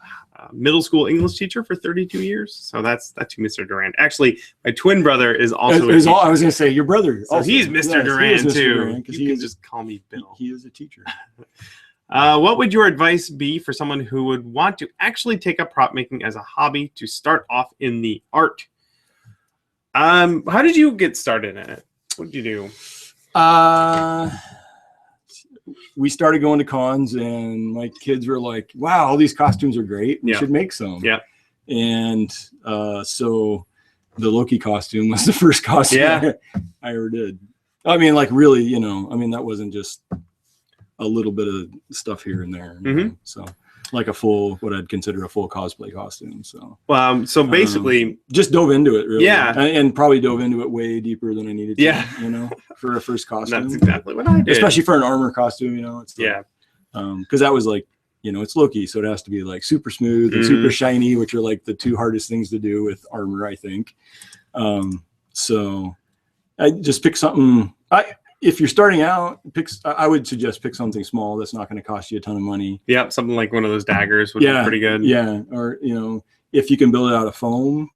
Middle school English teacher for 32 years. So that's who Mr. Duran. Actually, my twin brother is also. I was going to say your brother. So he's Mr. Duran too. You can just call me Bill. He is a teacher. What would your advice be for someone who would want to actually take up prop making as a hobby to start off in the art? How did you get started in it? What did you do? We started going to cons, and my kids were like, "Wow, all these costumes are great. We should make some." Yeah. And so the Loki costume was the first costume I ever did. I mean, like really, that wasn't just a little bit of stuff here and there. So like what I'd consider a full cosplay costume. So so basically just dove into it really. Yeah. And probably dove into it way deeper than I needed to. Yeah. For a first costume. That's exactly what I did. Especially for an armor costume, it's like, because that was like, it's Loki, so it has to be like super smooth and super shiny, which are like the two hardest things to do with armor, I think. So I just picked something. if you're starting out, I would suggest pick something small that's not going to cost you a ton of money. Yep, something like one of those daggers would be pretty good. Yeah, or if you can build it out of foam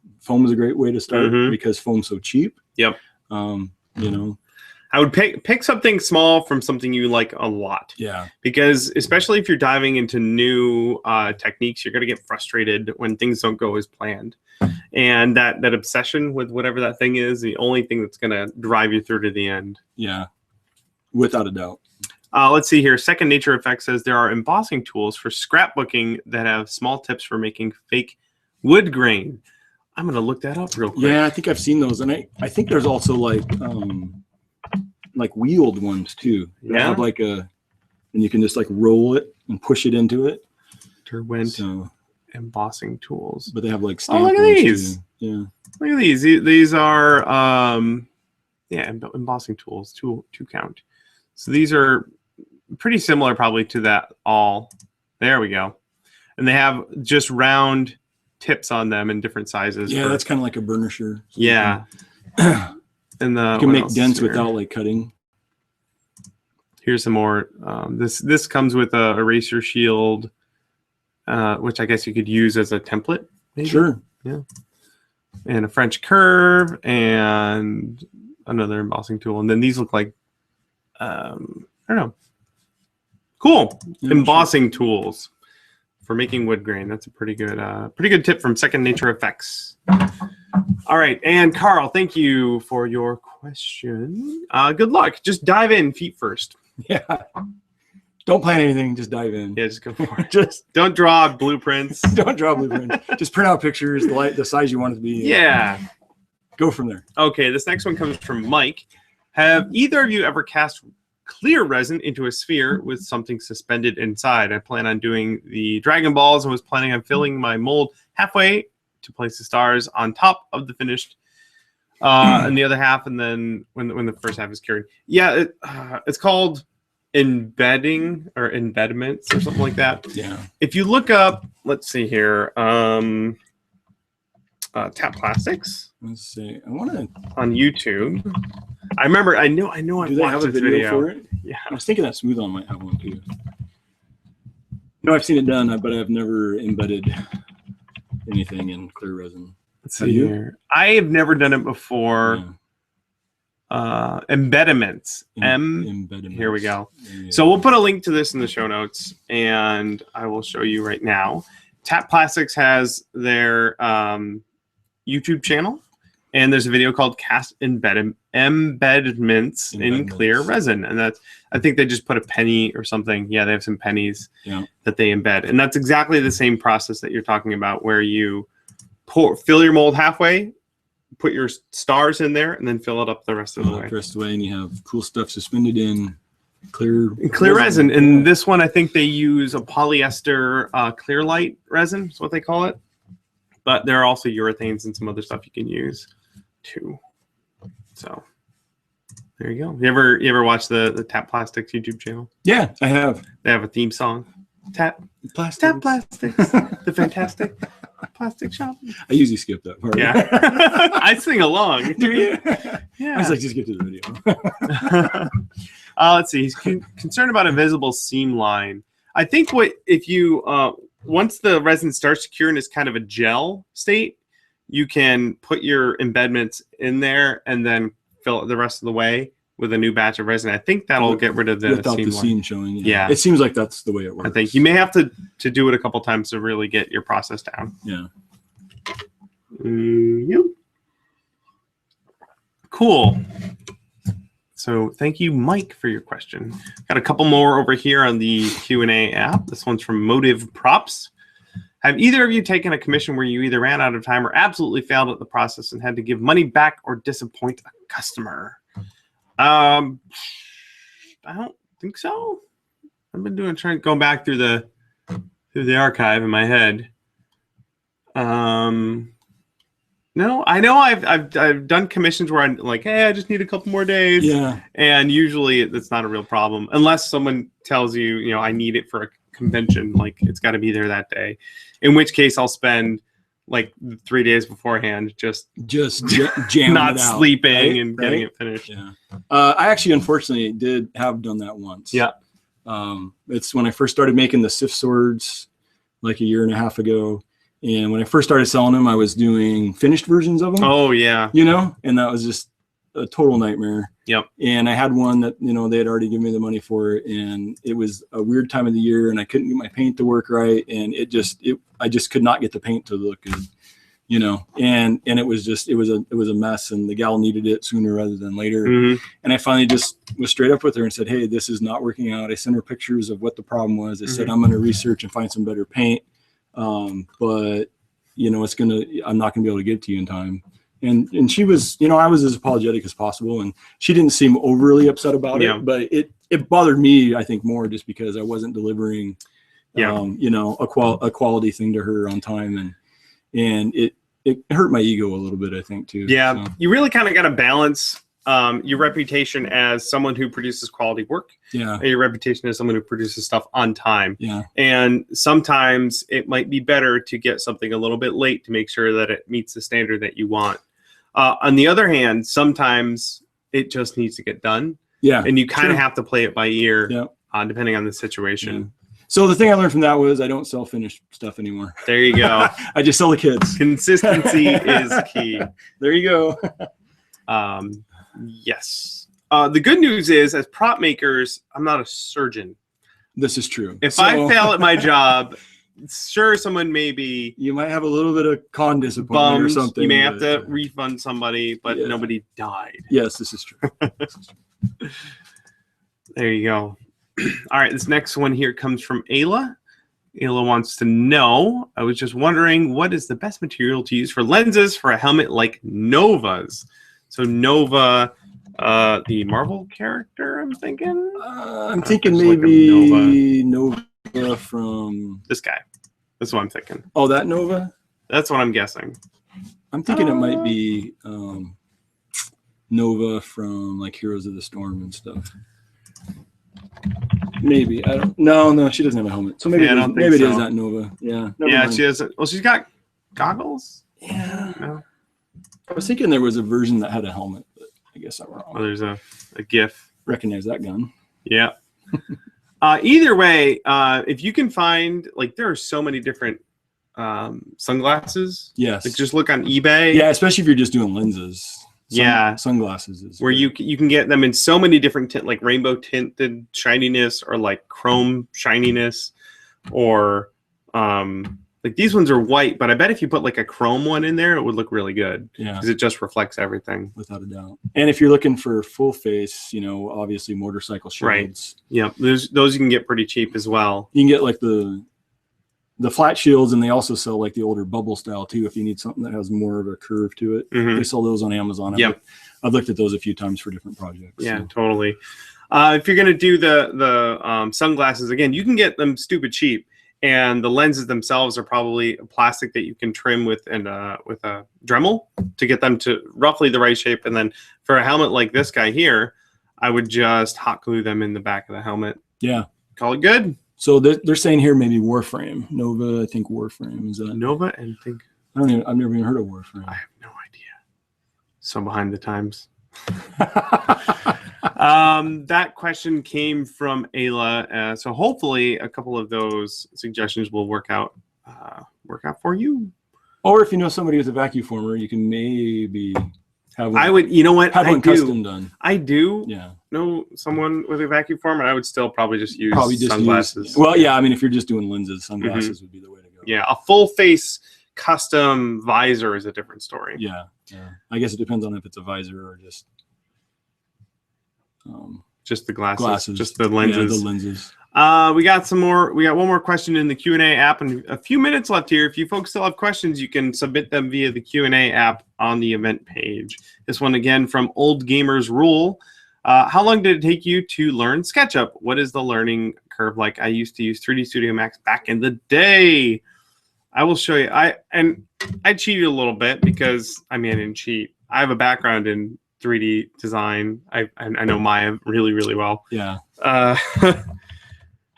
is a great way to start because foam's so cheap. Yep. I would pick something small from something you like a lot. Yeah. Because especially if you're diving into new techniques, you're going to get frustrated when things don't go as planned. And that obsession with whatever that thing is, the only thing that's going to drive you through to the end. Yeah, without a doubt. Let's see here. Second Nature Effects says there are embossing tools for scrapbooking that have small tips for making fake wood grain. I'm going to look that up real quick. Yeah, I think I've seen those. And I think there's also like wheeled ones too. They have and you can just like roll it and push it into it. Derwent embossing tools. But they have like stamp look at these. Too. Yeah. Look at these. These are embossing tools, two count. So these are pretty similar probably to that all. There we go. And they have just round tips on them in different sizes. Yeah, that's kind of like a burnisher. Yeah. And you can make dents without like cutting. Here's some more. This comes with a eraser shield, which I guess you could use as a template. Maybe? Sure. Yeah. And a French curve and another embossing tool. And then these look like, I don't know. Cool. Yeah, embossing tools for making wood grain. That's a pretty good tip from Second Nature Effects. All right, and Carl, thank you for your question. Good luck. Just dive in feet first. Yeah. Don't plan anything. Just dive in. Yeah, just go for it. Just don't draw blueprints. Don't draw blueprints. Just print out pictures, the size you want it to be. Yeah. Go from there. Okay, this next one comes from Mike. Have either of you ever cast clear resin into a sphere with something suspended inside? I plan on doing the Dragon Balls and was planning on filling my mold halfway to place the stars on top of the finished and the other half, and then when the first half is cured. Yeah, it's called embedding or embedments or something like that. Yeah. If you look up, let's see here, Tap Plastics. Let's see. I want to on YouTube. I remember. I know. Do they have a video for it? Yeah. I was thinking that Smooth On might have one too. No, I've seen it done, but I've never embedded anything in clear resin. Let's see here. I have never done it before. Yeah. Embedments. Embedments. Here we go. Yeah. So we'll put a link to this in the show notes, and I will show you right now. Tap Plastics has their YouTube channel, and there's a video called Cast Embedments in Clear Resin, and that's, I think they just put a penny or something. Yeah, they have some pennies that they embed, and that's exactly the same process that you're talking about, where you fill your mold halfway, put your stars in there, and then fill it up the rest of the way. The rest of the way, and you have cool stuff suspended in clear resin. And this one, I think they use a polyester clear light resin. Is what they call it. But there are also urethanes and some other stuff you can use too. So there you go. You ever watch the Tap Plastics YouTube channel? Yeah, I have. They have a theme song. Tap Plastics. Tap Plastics. The fantastic plastic shop. I usually skip that part. Yeah. I sing along. Do you? Yeah. I was like, just get to the video. Let's see. He's concerned about invisible seam line. I think if you once the resin starts to cure and it's kind of a gel state, you can put your embedments in there and then fill it the rest of the way with a new batch of resin. I think that'll get rid of the without seam the line. seam showing. Yeah. It seems like that's the way it works. I think you may have to do it a couple times to really get your process down. Yeah. Yep. Cool. So thank you, Mike, for your question. Got a couple more over here on the Q&A app. This one's from Motive Props. Have either of you taken a commission where you either ran out of time or absolutely failed at the process and had to give money back or disappoint a customer? I don't think so. I've been going back through the archive in my head. No, I know I've done commissions where I'm like, hey, I just need a couple more days. Yeah. And usually that's not a real problem unless someone tells you, I need it for a convention, like it's got to be there that day. In which case I'll spend like 3 days beforehand, just jamming not it out, sleeping right? and getting it finished. Yeah. I actually, unfortunately, have done that once. Yeah. It's when I first started making the Sif swords, like a year and a half ago. And when I first started selling them, I was doing finished versions of them. Oh yeah. You know, and that was just a total nightmare. Yep. And I had one that, you know, they had already given me the money for it, and it was a weird time of the year, and I couldn't get my paint to work right, and I just could not get the paint to look good, you know, and it was a mess, and the gal needed it sooner rather than later. And I finally just was straight up with her and said, hey, this is not working out. I sent her pictures of what the problem was. I said, I'm going to research and find some better paint, but you know, I'm not gonna be able to get it to you in time. And she was, you know, I was as apologetic as possible, and she didn't seem overly upset about it, but it bothered me, I think, more just because I wasn't delivering, you know, a quality thing to her on time, and it hurt my ego a little bit, I think, too. Yeah, so. You really kind of got to balance your reputation as someone who produces quality work, and your reputation as someone who produces stuff on time. And sometimes it might be better to get something a little bit late to make sure that it meets the standard that you want. On the other hand, sometimes it just needs to get done. And you kind of have to play it by ear, depending on the situation. So the thing I learned from that was I don't sell finished stuff anymore. There you go. I just sell the kits. Consistency is key. There you go. Yes. The good news is, as prop makers, I'm not a surgeon. This is true. If I fail at my job, sure, someone maybe you might have a little bit of con disappointment or something. You may have to refund somebody, but nobody died. Yes, this is true. There you go. All right, this next one here comes from Ayla. Ayla wants to know, I was just wondering, what is the best material to use for lenses for a helmet like Nova's? So Nova, the Marvel character, I'm thinking? I'm thinking maybe Nova from... This guy. That's what I'm thinking. Oh, that Nova? That's what I'm guessing. I'm thinking it might be Nova from like Heroes of the Storm and stuff. Maybe. I don't. No, she doesn't have a helmet. So maybe it is not Nova. Yeah. She doesn't. Well, she's got goggles. Yeah. No. I was thinking there was a version that had a helmet, but I guess I'm wrong. Oh, there's a GIF. Recognize that gun. Yeah. Either way, if you can find, like, there are so many different sunglasses. Yes. Like, just look on eBay. Yeah, especially if you're just doing lenses. Sunglasses is where you can get them in so many different like rainbow tinted shininess, or like chrome shininess, or like these ones are white, but I bet if you put like a chrome one in there, it would look really good. Yeah, because it just reflects everything, without a doubt. And if you're looking for full face, you know, obviously motorcycle shields. Right. Yeah, those you can get pretty cheap as well. You can get like the flat shields, and they also sell like the older bubble style too, if you need something that has more of a curve to it. They sell those on Amazon. I've looked at those a few times for different projects. Yeah, so. Totally. If you're going to do the sunglasses, again, you can get them stupid cheap, and the lenses themselves are probably plastic that you can trim with with a Dremel to get them to roughly the right shape. And then for a helmet like this guy here, I would just hot glue them in the back of the helmet. Yeah. Call it good. So they're saying here maybe Warframe. Nova, I think Warframe. Is that Nova? And think I've never even heard of Warframe. I have no idea. So behind the times. That question came from Ayla. So hopefully a couple of those suggestions will work out for you. Or if you know somebody with a vacuum former, you can maybe have one. I would, you know what? Have one custom done. I do. Yeah. Know someone with a vacuum former, I would still probably just use sunglasses. Well, yeah, I mean, if you're just doing lenses, sunglasses would be the way to go. Yeah, a full face custom visor is a different story. Yeah. I guess it depends on if it's a visor or just the glasses, just the lenses. Yeah, the lenses. We got one more question in the Q&A app, and a few minutes left here. If you folks still have questions, you can submit them via the Q&A app on the event page. This one again from Old Gamers Rule. How long did it take you to learn SketchUp? What is the learning curve like? I used to use 3D Studio Max back in the day. I will show you. I cheated a little bit because I didn't cheat. I have a background in 3D design. I know Maya really, really well. Yeah.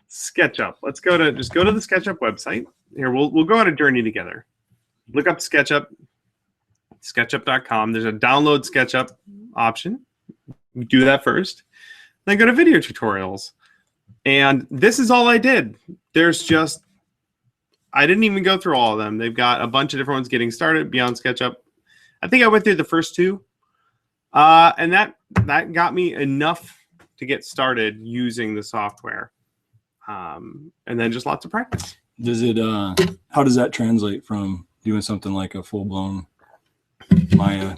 SketchUp. Let's go to the SketchUp website. Here, we'll go on a journey together. look up SketchUp, sketchup.com. There's a download SketchUp option. Do that first. Then go to video tutorials. And this is all I did. There's just, I didn't even go through all of them. They've got a bunch of different ones getting started beyond SketchUp. I think I went through the first two. And that got me enough to get started using the software. And then just lots of practice. Does it, how does that translate from doing something like a full-blown Maya?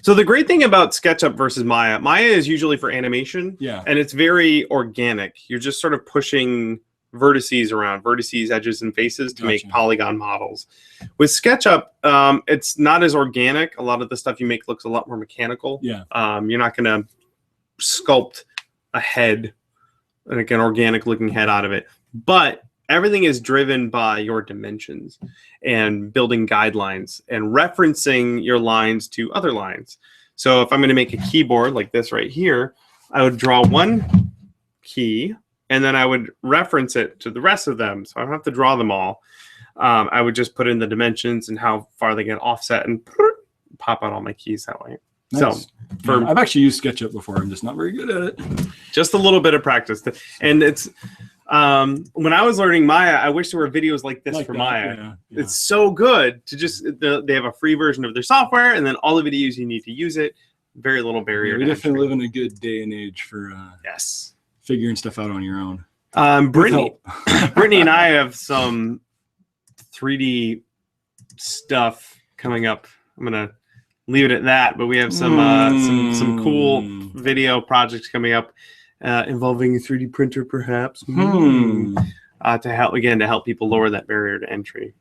So the great thing about SketchUp versus Maya, Maya is usually for animation. Yeah. And it's very organic. You're just sort of pushing vertices around, vertices, edges, and faces to make polygon models. With SketchUp, it's not as organic. A lot of the stuff you make looks a lot more mechanical. Yeah. You're not going to sculpt a head, like an organic looking head out of it. But everything is driven by your dimensions and building guidelines and referencing your lines to other lines. So if I'm going to make a keyboard like this right here, I would draw one key and then I would reference it to the rest of them. So I don't have to draw them all. I would just put in the dimensions and how far they get offset and pop out all my keys that way. Nice. So I've actually used SketchUp before. I'm just not very good at it. Just a little bit of practice. And it's, when I was learning Maya, I wish there were videos like this for Maya. Yeah. It's so good to just, they have a free version of their software and then all the videos you need to use it. Very little barrier. We definitely live in a good day and age for yes, figuring stuff out on your own. Brittany and I have some 3D stuff coming up. I'm gonna leave it at that, but we have some cool video projects coming up involving a 3D printer, perhaps, to help people lower that barrier to entry.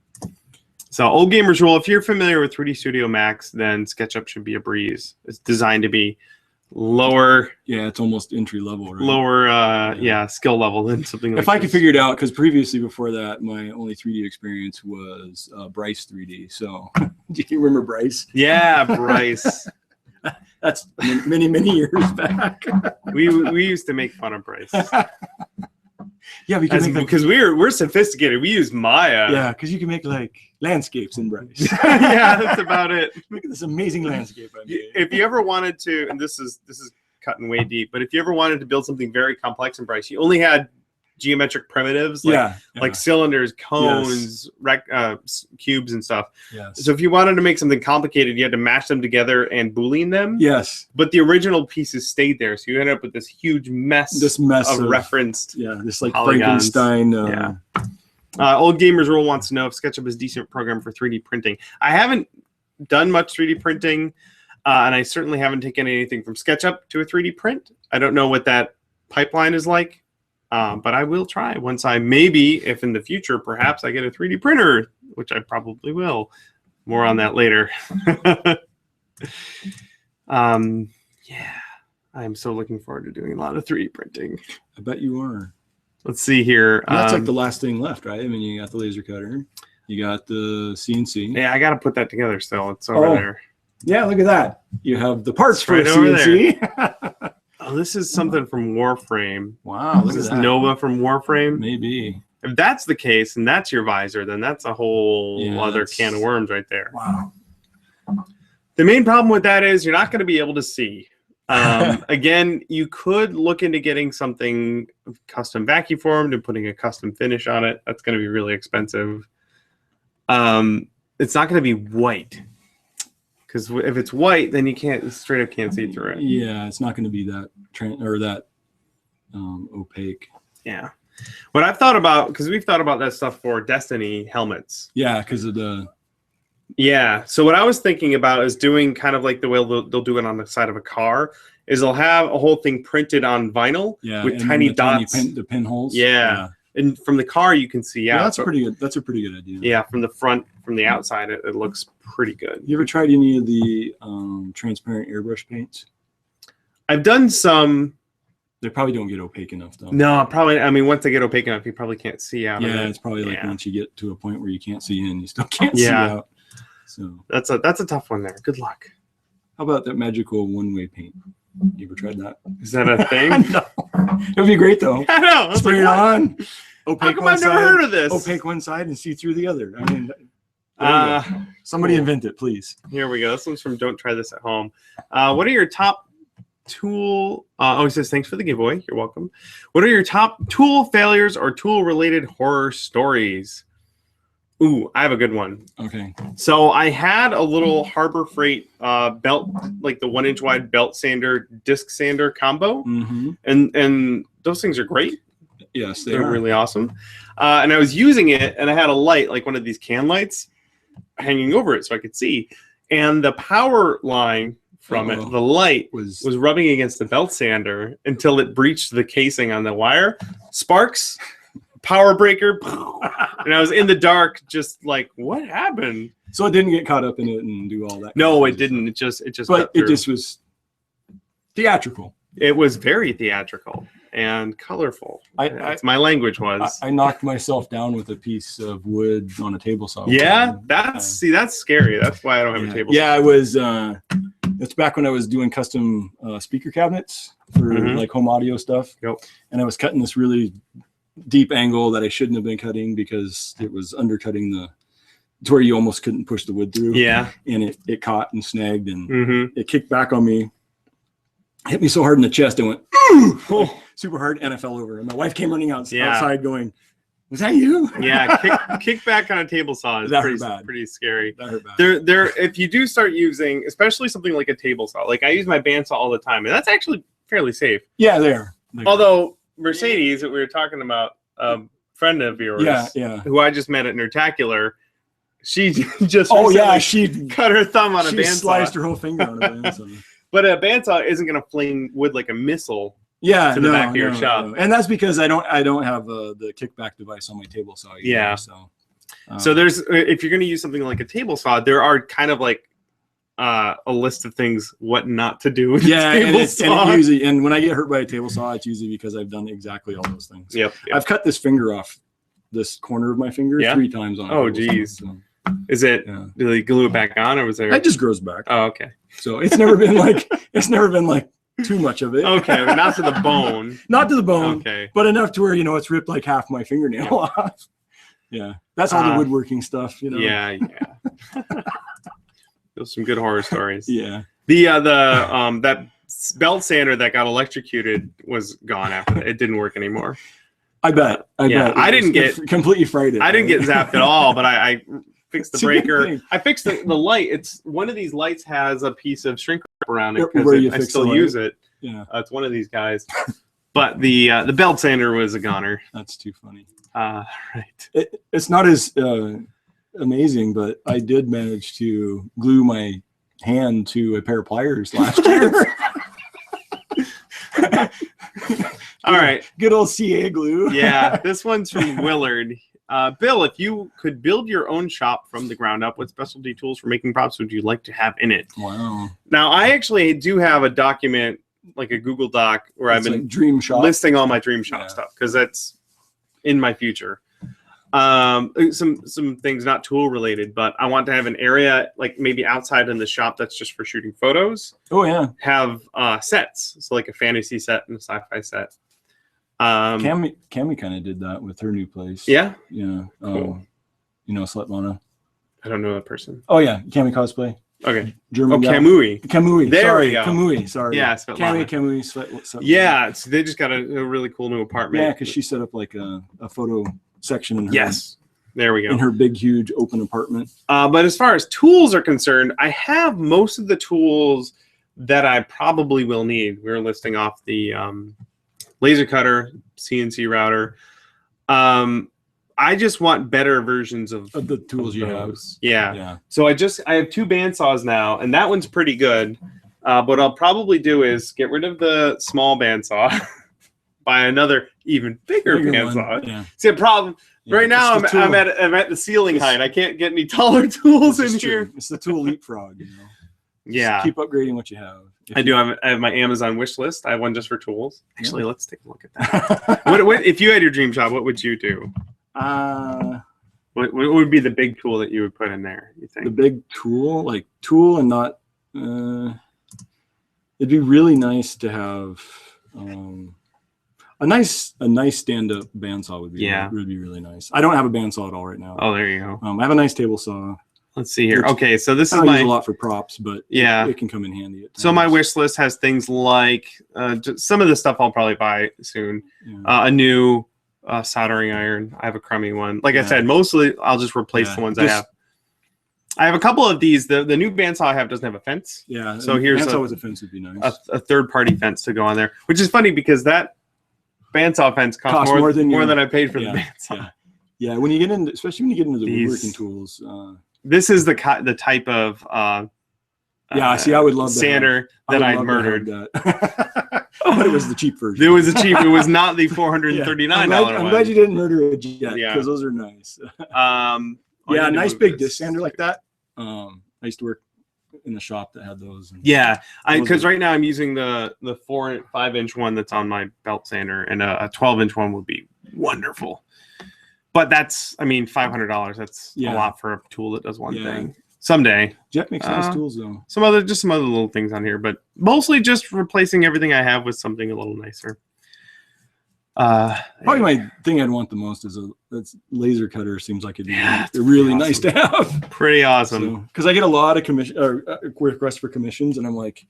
So, old gamers rule: if you're familiar with 3D Studio Max, then SketchUp should be a breeze. It's designed to be lower. Yeah, it's almost entry level, right? Lower, skill level than something like if I could figure it out, because previously before that, my only 3D experience was Bryce 3D. So, do you remember Bryce? Yeah, Bryce. That's many years back. we used to make fun of Bryce. Yeah, because we're sophisticated. We use Maya. Yeah, because you can make like landscapes in Bryce. Yeah, that's about it. Look at this amazing landscape I made. If you ever wanted to, and this is cutting way deep, but if you ever wanted to build something very complex in Bryce, you only had geometric primitives like cylinders, cones, cubes, and stuff. Yes. So if you wanted to make something complicated, you had to mash them together and Boolean them. Yes. But the original pieces stayed there, so you ended up with this huge mess. Of referenced. Yeah. This like polygons. Frankenstein. Old Gamers Rule wants to know if SketchUp is a decent program for 3D printing. I haven't done much 3D printing, and I certainly haven't taken anything from SketchUp to a 3D print. I don't know what that pipeline is like. But I will try once if in the future, perhaps I get a 3D printer, which I probably will. More on that later. Yeah, I'm so looking forward to doing a lot of 3D printing. I bet you are. Let's see here. That's like the last thing left, right? I mean, you got the laser cutter, you got the CNC. Yeah, I got to put that together still. It's over there. Yeah, look at that. You have the parts for CNC. Oh, this is something from Warframe. Wow. Is this Nova from Warframe? Maybe. If that's the case, and that's your visor, then that's a whole other can of worms right there. Wow. The main problem with that is you're not going to be able to see. Again, you could look into getting something custom vacuum formed and putting a custom finish on it. That's going to be really expensive. It's not going to be white. Because if it's white, then you straight up can't see through it. Yeah, it's not going to be that opaque. Yeah. What I've thought about, because we've thought about that stuff for Destiny helmets. Yeah, because of the... Yeah. So what I was thinking about is doing kind of like the way they'll do it on the side of a car, is they'll have a whole thing printed on vinyl with tiny dots. The pinholes. Yeah. And from the car, you can see out. Yeah, that's pretty good. That's a pretty good idea. Yeah, from the front, from the outside, it looks pretty good. You ever tried any of the transparent airbrush paints? I've done some. They probably don't get opaque enough, though. No, probably. I mean, once they get opaque enough, you probably can't see out. Yeah, it's probably like once you get to a point where you can't see in, you still can't see out. So that's a tough one there. Good luck. How about that magical one-way paint? You ever tried that? Is that a thing? No. It would be great though. I know. Spray it on. Opaque How come I've never heard of this? Opaque one side and see through the other. I mean, Somebody invent it, please. Here we go. This one's from Don't Try This at Home. What are your top tool? He says, thanks for the giveaway. You're welcome. What are your top tool failures or tool-related horror stories? Ooh, I have a good one. Okay. So I had a little Harbor Freight belt, like the 1-inch wide belt sander, disc sander combo. And those things are great. Yes, they're really awesome. And I was using it, and I had a light, like one of these can lights, hanging over it so I could see. And the power line from it, the light, was rubbing against the belt sander until it breached the casing on the wire. Sparks, power breaker, and I was in the dark, just like, what happened? So it didn't get caught up in it and do all that. No, it didn't. It just. But it just was theatrical. It was very theatrical and colorful. That's my language was. I knocked myself down with a piece of wood on a table saw. Yeah, that's scary. That's why I don't have a table saw. Yeah, it was. It's back when I was doing custom speaker cabinets for like home audio stuff. Yep. And I was cutting this really deep angle that I shouldn't have been cutting because it was undercutting to where you almost couldn't push the wood through. Yeah. And it caught and snagged and it kicked back on me, hit me so hard in the chest, I went super hard, and I fell over. And my wife came running outside going, "Was that you?" Yeah, kick back on a table saw is pretty scary. That hurt bad. If you do start using, especially something like a table saw, like I use my bandsaw all the time, and that's actually fairly safe. Yeah, they are. Although Mercedes, that we were talking about, friend of yours, who I just met at Nertacular, she just she cut her thumb on a bandsaw. She sliced her whole finger on a bandsaw. But a bandsaw isn't going to fling wood like a missile. To the back of your shop. No. And that's because I don't have the kickback device on my table saw either, yeah. So there's, if you're going to use something like a table saw, there are kind of like a list of things what not to do with a table saw. And when I get hurt by a table saw, it's usually because I've done exactly all those things. Yep. I've cut this finger off, this corner of my finger 3 times on. Oh, geez. So. Is it? Yeah. Did they glue it back on, or was there? It just grows back. Oh, okay. So it's never been like too much of it. Okay, not to the bone. Not to the bone. Okay. But enough to where it's ripped like half my fingernail off. Yeah, that's all the woodworking stuff. Yeah. Those some good horror stories. Yeah. That belt sander that got electrocuted was gone after that. It didn't work anymore. I bet. I didn't get completely frightened. I didn't get zapped at all, but I fixed the breaker. I fixed the light. It's one of these lights has a piece of shrink wrap around it because I still use it. Yeah, it's one of these guys. But the belt sander was a goner. That's too funny. Right. It's not as amazing, but I did manage to glue my hand to a pair of pliers last year. All right. Good old CA glue. Yeah, this one's from Willard. Bill, if you could build your own shop from the ground up, what specialty tools for making props would you like to have in it? Wow. Now, I actually do have a document, like a Google Doc, where I've been dream shop. listing all my dream shop stuff, because that's in my future. Some things not tool related, but I want to have an area like maybe outside in the shop that's just for shooting photos. Oh yeah. Have sets, so like a fantasy set and a sci-fi set. Cami kind of did that with her new place. Yeah. Yeah. Cool. Svetlana. I don't know that person. Oh yeah, Cami Cosplay. Okay. German. Kamui. There we go. Kamui. Sorry. Yeah. Kamui. Yeah. So they just got a really cool new apartment. Yeah, because she set up like a photo section in her. Yes. There we go. In her big, huge open apartment. But as far as tools are concerned, I have most of the tools that I probably will need. We're listing off the laser cutter, CNC router. I just want better versions of the tools you have. Yeah. So I have 2 bandsaws now, and that one's pretty good. What I'll probably do is get rid of the small bandsaw, buy another even bigger bandsaw. Yeah. See, the problem right now, I'm at the ceiling height. I can't get any taller tools in here. It's the tool leapfrog. Yeah. Just keep upgrading what you have. I have my Amazon wish list. I have one just for tools. Actually, let's take a look at that. what if you had your dream shop? What would you do? What would be the big tool that you would put in there, you think? The big tool, like tool and not. It'd be really nice to have a nice stand-up bandsaw would be really nice. I don't have a bandsaw at all right now. Oh, there you go. I have a nice table saw. let's see here. Which Okay, so this I is don't use a my lot for props, but yeah. it can come in handy at times. So my wish list has things like just some of the stuff I'll probably buy soon. Yeah. A new soldering iron. I have a crummy one. Like I said, mostly I'll just replace the ones I have. I have a couple of these. The new bandsaw I have doesn't have a fence. Yeah. So here's bandsaw with a fence would be nice. A third-party fence to go on there, which is funny because that bandsaw fence costs more than I paid for the bandsaw. Yeah. When you get into, especially when you get into the woodworking tools. This is the type of see, I would love sander that I'd murdered. But it was the cheap version. It was a cheap. It was not the $439 one. I'm glad you didn't murder it yet, because those are nice. Yeah, a nice big disc sander like that. I used to work in the shop that had those. Because right now I'm using the 5-inch one that's on my belt sander, and a 12-inch one would be wonderful. But that's, I mean, $500. That's a lot for a tool that does one thing. Someday. Jet makes nice tools though. Some other little things on here, but mostly just replacing everything I have with something a little nicer. Probably my thing I'd want the most is that's laser cutter. Seems like it'd be really nice to have. Pretty awesome. Because I get a lot of requests for commissions, and I'm like,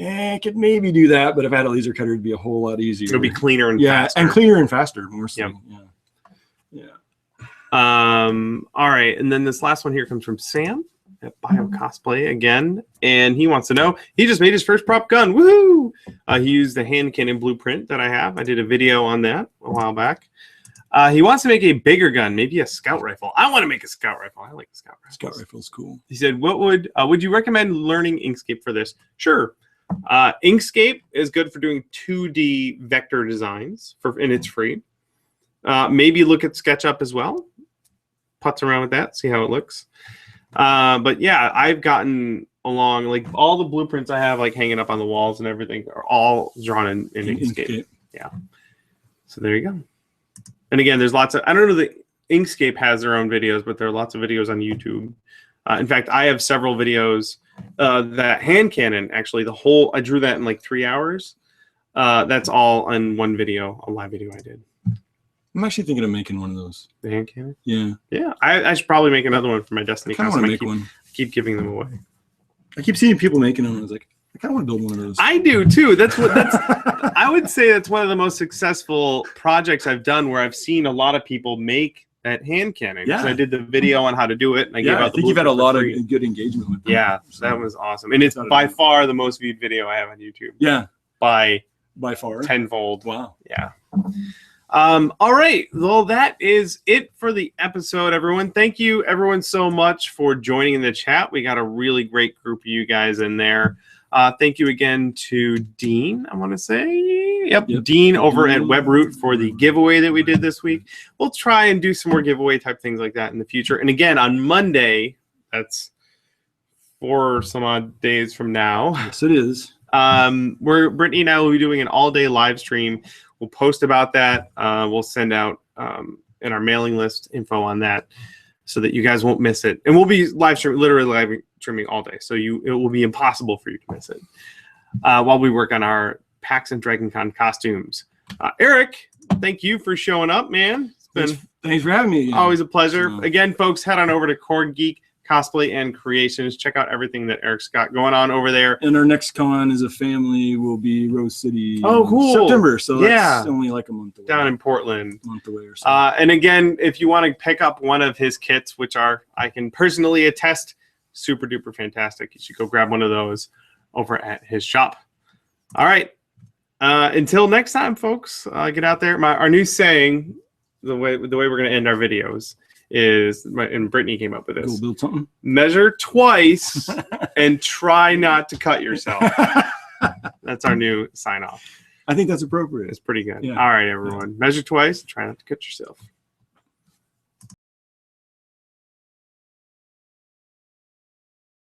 I could maybe do that, but if I had a laser cutter, it'd be a whole lot easier. It'll be cleaner and faster. and cleaner and faster. More so. Yeah. All right, and then this last one here comes from Sam at Bio Cosplay again, and he wants to know, he just made his first prop gun. Woohoo! He used the hand cannon blueprint that I have. I did a video on that a while back. He wants to make a bigger gun, maybe a scout rifle. I want to make a scout rifle. I like the scout rifle. Scout rifle's cool. He said, "What would you recommend learning Inkscape for this?" Sure. Inkscape is good for doing 2D vector designs, and it's free. Maybe look at SketchUp as well. Putz around with that, see how it looks. But yeah, I've gotten along, like all the blueprints I have like hanging up on the walls and everything are all drawn in Inkscape. Yeah. So there you go. And again, there's lots of, I don't know that Inkscape has their own videos, but there are lots of videos on YouTube. In fact, I have several videos. That hand cannon, actually, I drew that in like 3 hours. That's all in one video, a live video I did. I'm actually thinking of making one of those. The hand cannon? Yeah. Yeah, I should probably make another one for my Destiny. I kind of want to make one. I keep giving them away. I keep seeing people making them. I was like, I kind of want to build one of those. I do too. I would say that's one of the most successful projects I've done, where I've seen a lot of people make that hand cannon. Yeah. I did the video on how to do it, and I gave out the you've had a lot of good engagement with them. Yeah, so that was awesome. And it's by far the most viewed video I have on YouTube. Yeah. By far. Tenfold. Wow. Yeah. All right. Well, that is it for the episode, everyone. Thank you, everyone, so much for joining in the chat. We got a really great group of you guys in there. Thank you again to Dean, I want to say. Yep, Dean over at Webroot for the giveaway that we did this week. We'll try and do some more giveaway type things like that in the future. And again, on Monday, that's 4 some odd days from now. Yes, it is. Brittany and I will be doing an all-day live stream. We'll post about that. We'll send out in our mailing list info on that so that you guys won't miss it. And we'll be literally live streaming all day, so it will be impossible for you to miss it while we work on our PAX and DragonCon costumes. Eric, thank you for showing up, man. Thanks for having me again. Always a pleasure. Again, folks, head on over to Coregeek Cosplay and Creations. Check out everything that Eric's got going on over there. And our next con as a family will be Rose City. Oh, cool. September. So that's only like a month away. Down in Portland. A month away or so. And again, if you want to pick up one of his kits, which I can personally attest, super duper fantastic, you should go grab one of those over at his shop. All right. Until next time, folks, get out there. Our new saying, the way we're going to end our videos, is, and Brittany came up with this. Go build something. Measure twice and try not to cut yourself. That's our new sign off. I think that's appropriate. It's pretty good. Yeah. All right, everyone. Measure twice, try not to cut yourself.